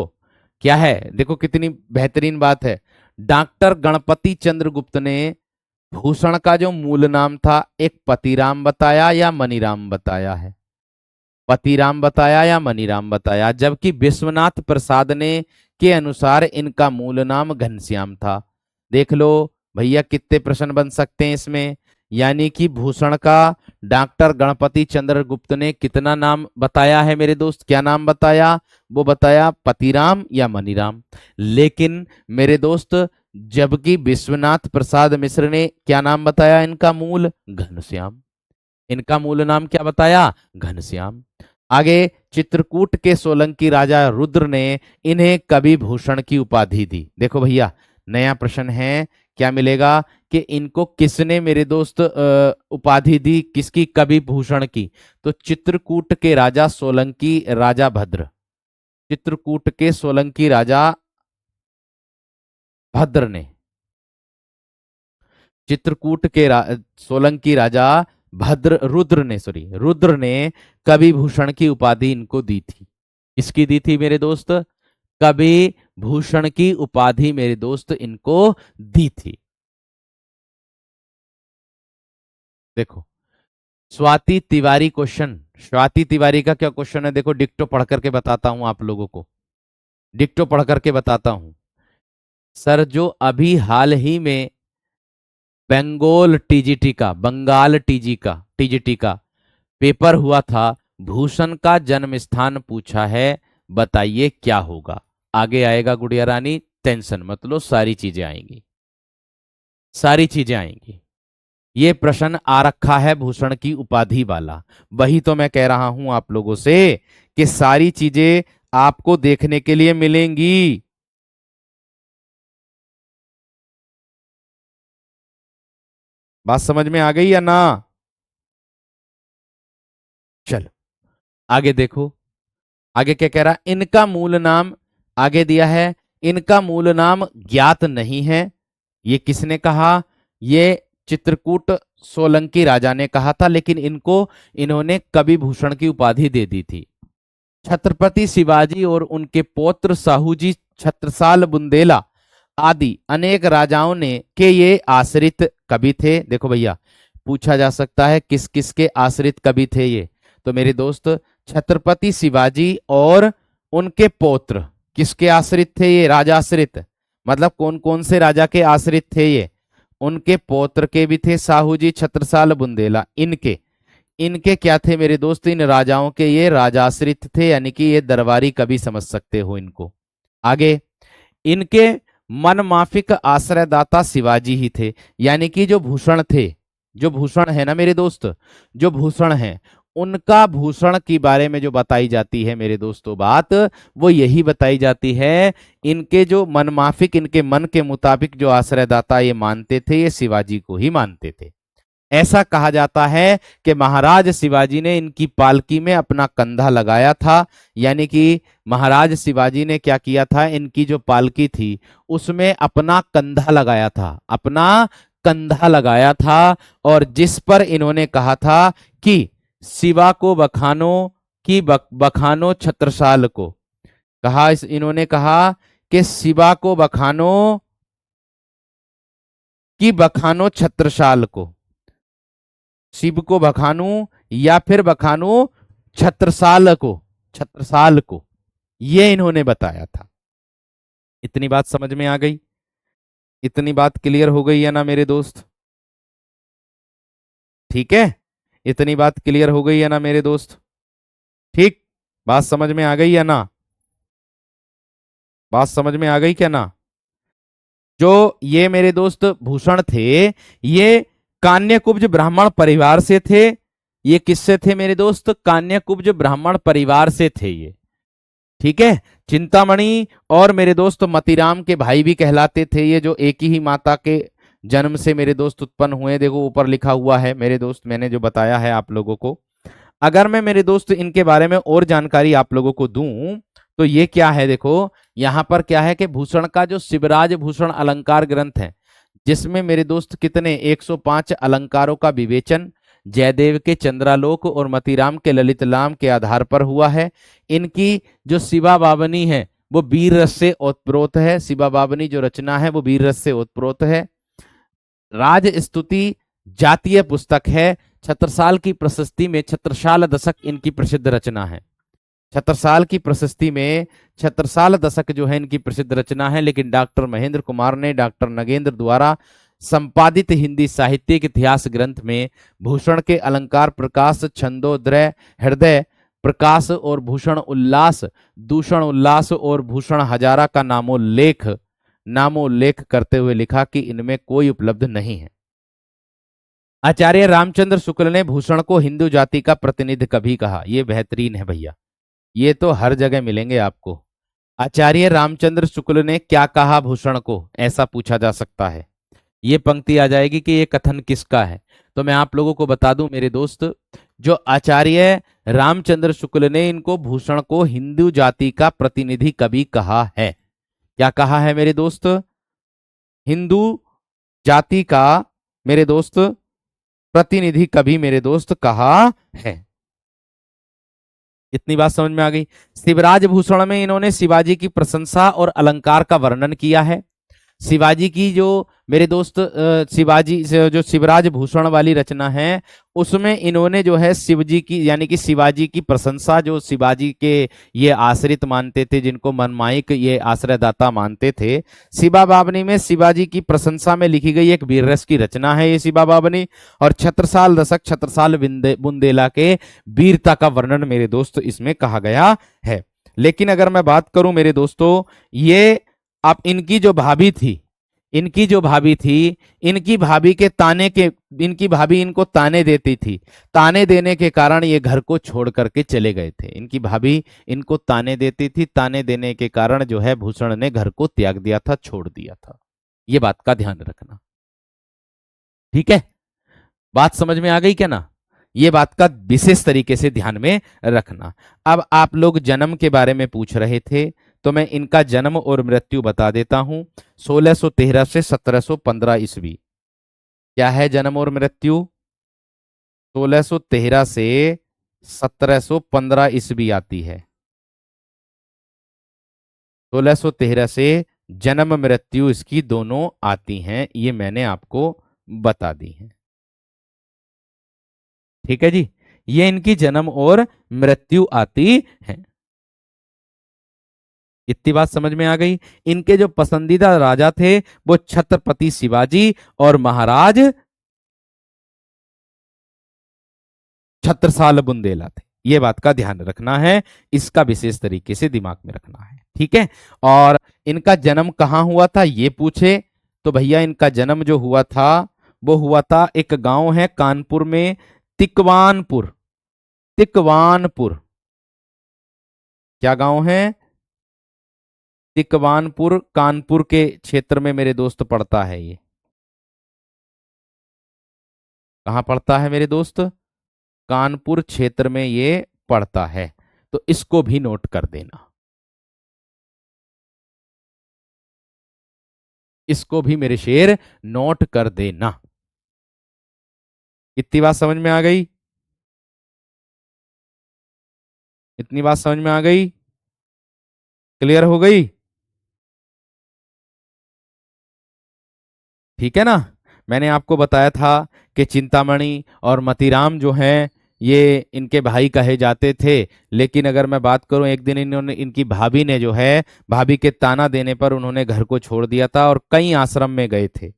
क्या है, देखो कितनी बेहतरीन बात है। डॉक्टर गणपति चंद्रगुप्त ने भूषण का जो मूल नाम था एक पतिराम बताया या मनीराम बताया है, पतिराम बताया या मनीराम बताया, जबकि विश्वनाथ प्रसाद ने के अनुसार इनका मूल नाम घनश्याम था। देख लो भैया कितने प्रश्न बन सकते हैं इसमें। यानी कि भूषण का डॉक्टर गणपति चंद्रगुप्त ने कितना नाम बताया है मेरे दोस्त, क्या नाम बताया, वो बताया पतिराम या मनीराम। लेकिन मेरे दोस्त जबकि विश्वनाथ प्रसाद मिश्र ने क्या नाम बताया इनका मूल, घनश्याम। इनका मूल नाम क्या बताया, घनश्याम। आगे चित्रकूट के सोलंकी राजा रुद्र ने इन्हें कवि भूषण की उपाधि दी। देखो भैया नया प्रश्न है, क्या मिलेगा कि इनको किसने मेरे दोस्त उपाधि दी, किसकी, कवि भूषण की। तो चित्रकूट के राजा सोलंकी राजा भद्र, चित्रकूट के सोलंकी राजा भद्र ने, चित्रकूट के सोलंकी राजा भद्र रुद्र ने, सॉरी रुद्र ने कवि भूषण की उपाधि इनको दी थी। इसकी दी थी मेरे दोस्त, कवि भूषण की उपाधि मेरे दोस्त इनको दी थी। देखो स्वाति तिवारी क्वेश्चन, स्वाति तिवारी का क्या क्वेश्चन है, देखो डिक्टो पढ़ करके बताता हूं आप लोगों को, डिक्टो पढ़ करके बताता हूं। सर जो अभी हाल ही में बंगाल टीजीटी का, बंगाल टीजीटी का पेपर हुआ था, भूषण का जन्म स्थान पूछा है, बताइए क्या होगा। आगे आएगा गुड़िया रानी, टेंशन मत लो, सारी चीजें आएंगी, सारी चीजें आएंगी। ये प्रश्न आ रखा है भूषण की उपाधि वाला, वही तो मैं कह रहा हूं आप लोगों से कि सारी चीजें आपको देखने के लिए मिलेंगी। बात समझ में आ गई या ना? चलो आगे देखो, आगे क्या कह रहा, इनका मूल नाम, आगे दिया है इनका मूल नाम ज्ञात नहीं है। ये किसने कहा, ये चित्रकूट सोलंकी राजा ने कहा था, लेकिन इनको इन्होंने कवि भूषण की उपाधि दे दी थी। छत्रपति शिवाजी और उनके पौत्र साहूजी छत्रसाल बुंदेला आदि अनेक राजाओं ने के ये आश्रित कवि थे। देखो भैया पूछा जा सकता है किस किस के आश्रित कवि थे ये, तो मेरे दोस्त छत्रपति शिवाजी और उनके पौत्र किसके आश्रित थे ये, राजाश्रित, मतलब कौन कौन से राजा के आश्रित थे ये, उनके पौत्र के भी थे, साहूजी छत्रसाल बुंदेला, इनके इनके क्या थे मेरे दोस्त, इन राजाओं के ये राजाश्रित थे, यानी कि ये दरबारी कवि समझ सकते हो इनको। आगे इनके मनमाफिक आश्रयदाता शिवाजी ही थे, यानी कि जो भूषण थे, जो भूषण है ना मेरे दोस्त, जो भूषण है उनका भूषण के बारे में जो बताई जाती है मेरे दोस्तों बात, वो यही बताई जाती है, इनके जो मनमाफिक, इनके मन के मुताबिक जो आश्रयदाता ये मानते थे, ये शिवाजी को ही मानते थे। ऐसा कहा जाता है कि महाराज शिवाजी ने इनकी पालकी में अपना कंधा लगाया था, यानी कि महाराज शिवाजी ने क्या किया था, इनकी जो पालकी थी उसमें अपना कंधा लगाया था, अपना कंधा लगाया था, और जिस पर इन्होंने कहा था कि शिवा को बखानो, कि बखानो छत्रसाल को, कहा इन्होंने कहा कि शिवा को बखानो, कि बखानो छत्रसाल को, शिव को बखानू या फिर बखानू छत्रसाल को, छत्रसाल को, ये इन्होंने बताया था। इतनी बात समझ में आ गई, इतनी बात क्लियर हो गई है ना मेरे दोस्त, ठीक है, इतनी बात क्लियर हो गई है ना मेरे दोस्त, ठीक, बात समझ में आ गई है ना, बात समझ में आ गई क्या ना। जो ये मेरे दोस्त भूषण थे, ये कान्यकुब्ज ब्राह्मण परिवार से थे, ये किससे थे मेरे दोस्त, कान्यकुब्ज ब्राह्मण परिवार से थे ये, ठीक है। चिंतामणि और मेरे दोस्त मतीराम के भाई भी कहलाते थे ये, जो एक ही माता के जन्म से मेरे दोस्त उत्पन्न हुए, देखो ऊपर लिखा हुआ है मेरे दोस्त, मैंने जो बताया है आप लोगों को। अगर मैं मेरे दोस्त इनके बारे में और जानकारी आप लोगों को दूं तो ये क्या है, देखो यहां पर क्या है कि भूषण का जो शिवराज भूषण अलंकार ग्रंथ है, जिसमें मेरे दोस्त कितने 105 अलंकारों का विवेचन, जयदेव के चंद्रालोक और मतीराम के ललितलाम के आधार पर हुआ है। इनकी जो शिवा बावनी है वो वीर रस से ओतप्रोत है। शिवा बावनी जो रचना है वो वीर रस से ओतप्रोत है। राज स्तुति जातीय पुस्तक है। छत्रसाल की प्रशस्ति में छत्रसाल दशक इनकी प्रसिद्ध रचना है। छत्रसाल की प्रशस्ति में छत्रसाल दशक जो है इनकी प्रसिद्ध रचना है। लेकिन डॉक्टर महेंद्र कुमार ने डॉक्टर नगेंद्र द्वारा संपादित हिंदी साहित्यिक इतिहास ग्रंथ में भूषण के अलंकार प्रकाश, छंदोदय, हृदय प्रकाश और भूषण उल्लास, दूषण उल्लास और भूषण हजारा का नामोल्लेख करते हुए लिखा कि इनमें कोई उपलब्ध नहीं है। आचार्य रामचंद्र शुक्ल ने भूषण को हिंदू जाति का प्रतिनिधि कभी कहा। यह बेहतरीन है भैया, ये तो हर जगह मिलेंगे आपको। आचार्य रामचंद्र शुक्ल ने क्या कहा भूषण को, ऐसा पूछा जा सकता है। ये पंक्ति आ जाएगी कि ये कथन किसका है। तो मैं आप लोगों को बता दूं मेरे दोस्त, जो आचार्य रामचंद्र शुक्ल ने इनको भूषण को हिंदू जाति का प्रतिनिधि कभी कहा है। क्या कहा है मेरे दोस्त? हिंदू जाति का मेरे दोस्त प्रतिनिधि कभी मेरे दोस्त कहा है। इतनी बात समझ में आ गई। शिवराज भूषण में इन्होंने शिवाजी की प्रशंसा और अलंकार का वर्णन किया है। शिवाजी की जो मेरे दोस्त शिवाजी जो शिवराज भूषण वाली रचना है उसमें इन्होंने जो है शिवजी की यानी कि शिवाजी की प्रशंसा, जो शिवाजी के ये आश्रित मानते थे, जिनको मनमाइक ये आश्रयदाता मानते थे, शिवा बावनी में शिवाजी की प्रशंसा में लिखी गई एक वीर रस की रचना है ये शिवा बावनी। और छत्रसाल दशक छत्रसाल बुंदेला के वीरता का वर्णन मेरे दोस्त इसमें कहा गया है। लेकिन अगर मैं बात करूं मेरे दोस्तों, ये अब इनकी जो भाभी थी इनकी भाभी के ताने के इनकी भाभी इनको ताने देती थी। ताने देने के कारण ये घर को छोड़ करके चले गए थे। इनकी भाभी इनको ताने देती थी, ताने देने के कारण जो है भूषण ने घर को त्याग दिया था, छोड़ दिया था। ये बात का ध्यान रखना, ठीक है? बात समझ में आ गई क्या ना? ये बात का विशेष तरीके से ध्यान में रखना। अब आप लोग जन्म के बारे में पूछ रहे थे, तो मैं इनका जन्म और मृत्यु बता देता हूं। 1613 से 1715 ईस्वी। क्या है जन्म और मृत्यु? 1613 से 1715 ईस्वी आती है। 1613 से जन्म मृत्यु इसकी दोनों आती हैं, ये मैंने आपको बता दी है। ठीक है जी, ये इनकी जन्म और मृत्यु आती है। इतनी बात समझ में आ गई। इनके जो पसंदीदा राजा थे वो छत्रपति शिवाजी और महाराज छत्रसाल बुंदेला थे। ये बात का ध्यान रखना है, इसका विशेष तरीके से दिमाग में रखना है, ठीक है? और इनका जन्म कहाँ हुआ था ये पूछे तो भैया इनका जन्म जो हुआ था वो हुआ था एक गांव है कानपुर में, तिकवानपुर। तिकवानपुर क्या गांव है? तिकवानपुर कानपुर के क्षेत्र में मेरे दोस्त पड़ता है। ये कहाँ पड़ता है मेरे दोस्त? कानपुर क्षेत्र में ये पड़ता है। तो इसको भी नोट कर देना, इसको भी मेरे शेर नोट कर देना। इतनी बात समझ में आ गई? इतनी बात समझ में आ गई? क्लियर हो गई? ठीक है ना? मैंने आपको बताया था कि चिंतामणि और मतीराम जो हैं ये इनके भाई कहे जाते थे। लेकिन अगर मैं बात करूं, एक दिन इनकी भाभी ने जो है, भाभी के ताना देने पर उन्होंने घर को छोड़ दिया था और कई आश्रम में गए थे।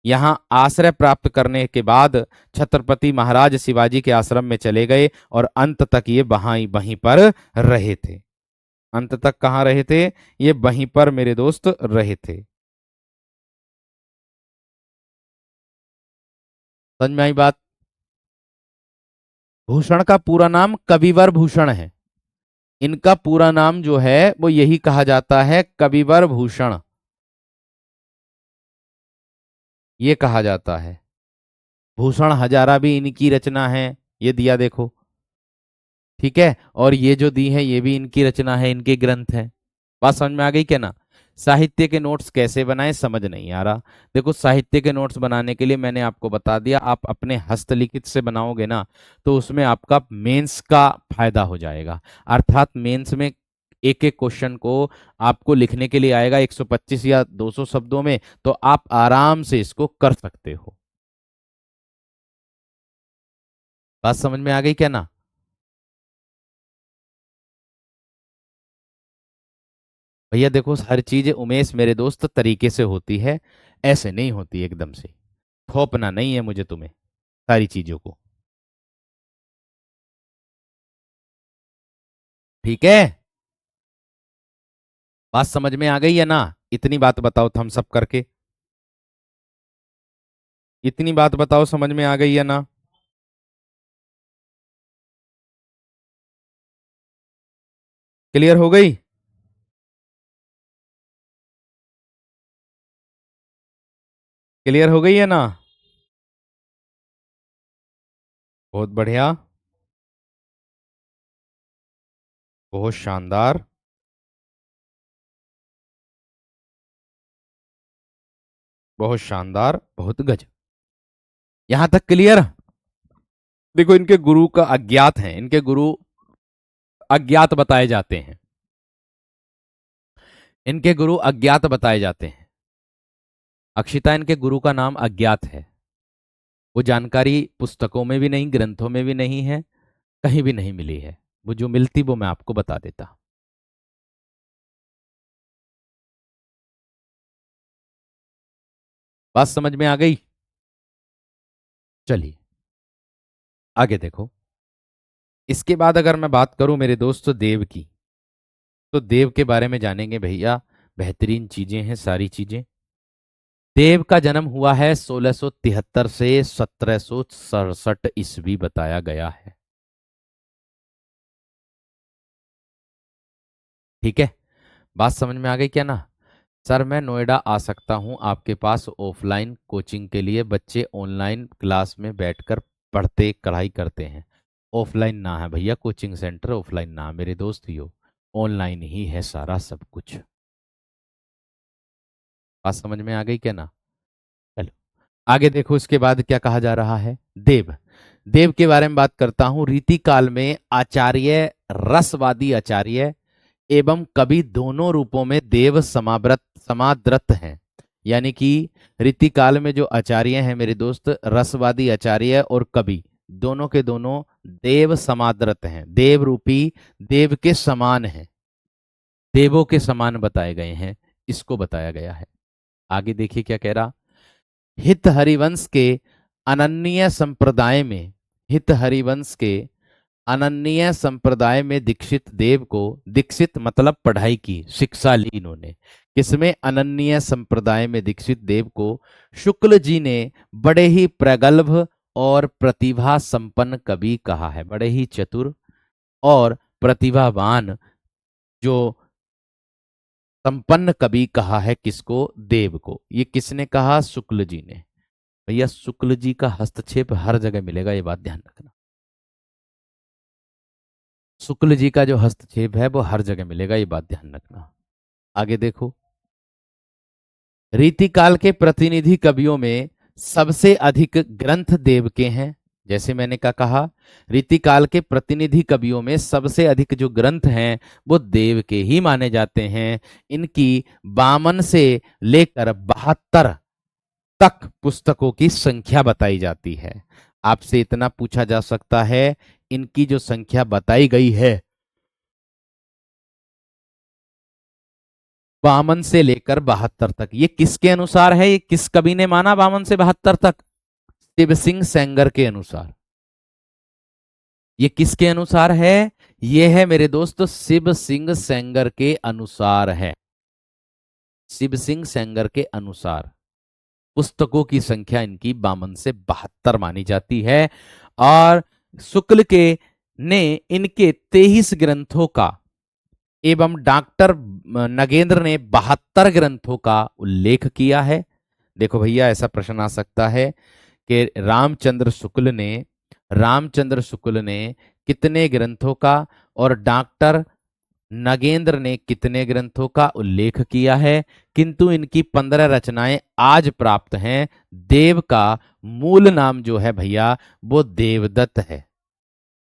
यहाँ आश्रय प्राप्त करने के बाद छत्रपति महाराज शिवाजी के आश्रम में चले गए और अंत तक ये वहीं पर रहे थे। अंत तक कहाँ रहे थे? ये वहीं पर मेरे दोस्त रहे थे। समझ में आई बात? भूषण का पूरा नाम कविवर भूषण है। इनका पूरा नाम जो है वो यही कहा जाता है, कविवर भूषण, ये कहा जाता है। भूषण हजारा भी इनकी रचना है, ये दिया देखो, ठीक है? और ये जो दी है ये भी इनकी रचना है, इनके ग्रंथ है। बात समझ में आ गई क्या ना? साहित्य के नोट्स कैसे बनाएं समझ नहीं आ रहा। देखो, साहित्य के नोट्स बनाने के लिए मैंने आपको बता दिया, आप अपने हस्तलिखित से बनाओगे ना तो उसमें आपका मेंस का फायदा हो जाएगा। अर्थात मेंस में एक एक क्वेश्चन को आपको लिखने के लिए आएगा 125 या 200 शब्दों में, तो आप आराम से इसको कर सकते हो। बात समझ में आ गई क्या ना? भैया देखो, हर चीज उमेश मेरे दोस्त तरीके से होती है, ऐसे नहीं होती एकदम से। थोपना नहीं है मुझे तुम्हें सारी चीजों को, ठीक है? बात समझ में आ गई है ना? इतनी बात बताओ थम्स अप करके, इतनी बात बताओ समझ में आ गई है ना? क्लियर हो गई? क्लियर हो गई है ना? बहुत बढ़िया, बहुत शानदार, बहुत शानदार, बहुत गजब। यहां तक क्लियर? देखो, इनके गुरु का अज्ञात है, इनके गुरु अज्ञात बताए जाते हैं, इनके गुरु अज्ञात बताए जाते हैं। अक्षिता, इनके गुरु का नाम अज्ञात है। वो जानकारी पुस्तकों में भी नहीं, ग्रंथों में भी नहीं है, कहीं भी नहीं मिली है। वो जो मिलती वो मैं आपको बता देता। बात समझ में आ गई? चलिए आगे देखो। इसके बाद अगर मैं बात करूं मेरे दोस्तों देव की, तो देव के बारे में जानेंगे भैया, बेहतरीन चीजें हैं सारी चीजें। देव का जन्म हुआ है 1673 से 1767 ईस्वी बताया गया है, ठीक है? बात समझ में आ गई क्या ना? सर मैं नोएडा आ सकता हूं आपके पास ऑफलाइन कोचिंग के लिए, बच्चे ऑनलाइन क्लास में बैठकर पढ़ते पढ़ाई करते हैं। ऑफलाइन ना है भैया कोचिंग सेंटर, ऑफलाइन ना मेरे दोस्त ही हो, ऑनलाइन ही है सारा सब कुछ। बात समझ में आ गई क्या ना? चलो आगे देखो, इसके बाद क्या कहा जा रहा है। देव, देव के बारे में बात करता हूं। रीति काल में आचार्य, रसवादी आचार्य एवं कवि दोनों रूपों में देव समाव्रत समाद्रत हैं। यानी कि रीति काल में जो आचार्य हैं मेरे दोस्त, रसवादी आचार्य और कवि, दोनों के दोनों देव समाद्रत हैं, देव रूपी देव के समान हैं, देवों के समान बताए गए हैं, इसको बताया गया है। आगे देखिए क्या कह रहा। हित हरिवंश के अनन्य संप्रदाय में, हित हरिवंश के अनन्य संप्रदाय में दीक्षित देव को, दीक्षित मतलब पढ़ाई की, शिक्षा ली इन्होंने, किसमें? अनन्य संप्रदाय में दीक्षित देव को शुक्ल जी ने बड़े ही प्रगल्भ और प्रतिभा संपन्न कवि कहा है। बड़े ही चतुर और प्रतिभावान जो संपन्न कवि कहा है किसको? देव को। ये किसने कहा? शुक्ल जी ने। भैया शुक्ल जी का हस्तक्षेप हर जगह मिलेगा, ये बात ध्यान रखना। शुक्ल जी का जो हस्तक्षेप है वो हर जगह मिलेगा, ये बात ध्यान रखना। आगे देखो, रीतिकाल के प्रतिनिधि कवियों में सबसे अधिक ग्रंथ देव के हैं। जैसे मैंने कहा, रीतिकाल के प्रतिनिधि कवियों में सबसे अधिक जो ग्रंथ हैं वो देव के ही माने जाते हैं। इनकी 52 से लेकर 72 तक पुस्तकों की संख्या बताई जाती है। आपसे इतना पूछा जा सकता है, इनकी जो संख्या बताई गई है 52 से लेकर 72 तक, ये किसके अनुसार है? ये किस कवि ने माना 52 से 72 तक? शिव सिंह सेंगर के अनुसार। ये किसके अनुसार है? ये है मेरे दोस्त शिव सिंह सेंगर के अनुसार है। शिव सिंह सेंगर के अनुसार पुस्तकों की संख्या इनकी 52 से 72 मानी जाती है। और शुक्ल के ने इनके 23 ग्रंथों का एवं डॉक्टर नगेंद्र ने 72 ग्रंथों का उल्लेख किया है। देखो भैया, ऐसा प्रश्न आ सकता है कि रामचंद्र शुक्ल ने कितने ग्रंथों का, और डॉक्टर नगेंद्र ने कितने ग्रंथों का उल्लेख किया है, किंतु इनकी 15 रचनाएं आज प्राप्त हैं। देव का मूल नाम जो है भैया वो देवदत्त है।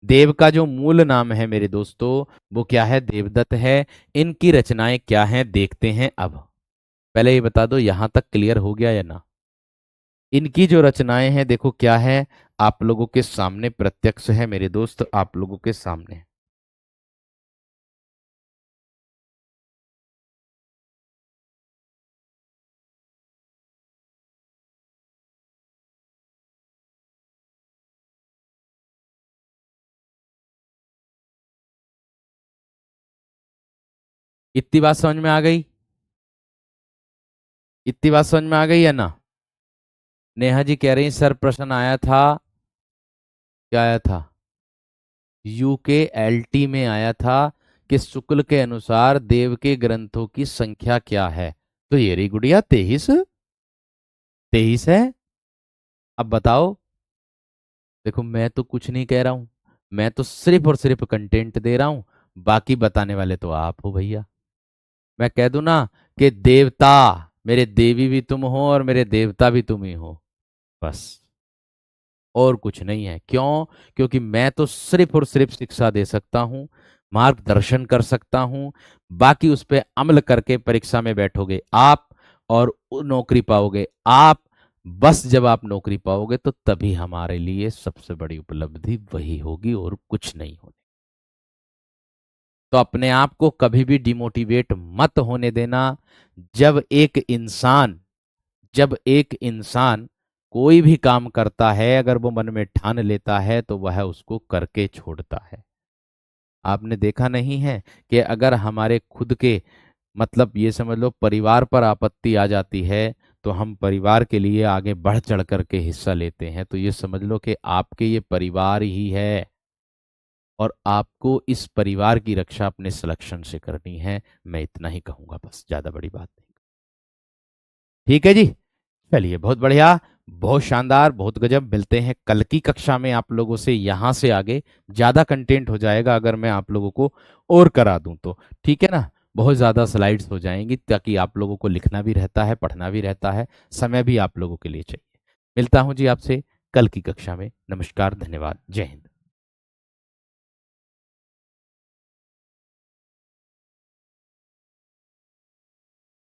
देव का जो मूल नाम है मेरे दोस्तों वो क्या है, देवदत्त है। इनकी रचनाएं क्या हैं देखते हैं। अब पहले ये बता दो यहां तक क्लियर हो गया या ना। इनकी जो रचनाएं हैं देखो क्या है, आप लोगों के सामने प्रत्यक्ष है मेरे दोस्त, आप लोगों के सामने। इतनी बात समझ में आ गई? इतनी बात समझ में आ गई है ना? नेहा जी कह रही सर प्रश्न आया था, क्या आया था? यूके एलटी में आया था कि शुक्ल के अनुसार देव के ग्रंथों की संख्या क्या है। तो ये रही गुड़िया 23। 23 है। अब बताओ। देखो मैं तो कुछ नहीं कह रहा हूं, मैं तो सिर्फ और सिर्फ कंटेंट दे रहा हूं, बाकी बताने वाले तो आप हो भैया। मैं कह दूं ना कि देवता, मेरे देवी भी तुम हो और मेरे देवता भी तुम ही हो, बस और कुछ नहीं है। क्यों? क्योंकि मैं तो सिर्फ और सिर्फ शिक्षा दे सकता हूं, मार्गदर्शन कर सकता हूं, बाकी उस पर अमल करके परीक्षा में बैठोगे आप और नौकरी पाओगे आप। बस जब आप नौकरी पाओगे तो तभी हमारे लिए सबसे बड़ी उपलब्धि वही होगी और कुछ नहीं होगी। तो अपने आप को कभी भी डिमोटिवेट मत होने देना। जब एक इंसान जब एक इंसान कोई भी काम करता है, अगर वो मन में ठान लेता है तो वह उसको करके छोड़ता है। आपने देखा नहीं है कि अगर हमारे खुद के मतलब ये समझ लो परिवार पर आपत्ति आ जाती है तो हम परिवार के लिए आगे बढ़ चढ़ करके हिस्सा लेते हैं। तो ये समझ लो कि आपके ये परिवार ही है और आपको इस परिवार की रक्षा अपने सिलेक्शन से करनी है। मैं इतना ही कहूंगा, बस ज्यादा बड़ी बात नहीं। ठीक है जी, चलिए बहुत बढ़िया, बहुत शानदार, बहुत गजब। मिलते हैं कल की कक्षा में आप लोगों से। यहाँ से आगे ज्यादा कंटेंट हो जाएगा अगर मैं आप लोगों को और करा दूं तो। ठीक है ना? बहुत ज्यादा स्लाइड्स हो जाएंगी ताकि आप लोगों को लिखना भी रहता है, पढ़ना भी रहता है, समय भी आप लोगों के लिए चाहिए। मिलता हूं जी आपसे कल की कक्षा में। नमस्कार, धन्यवाद, जय हिंद।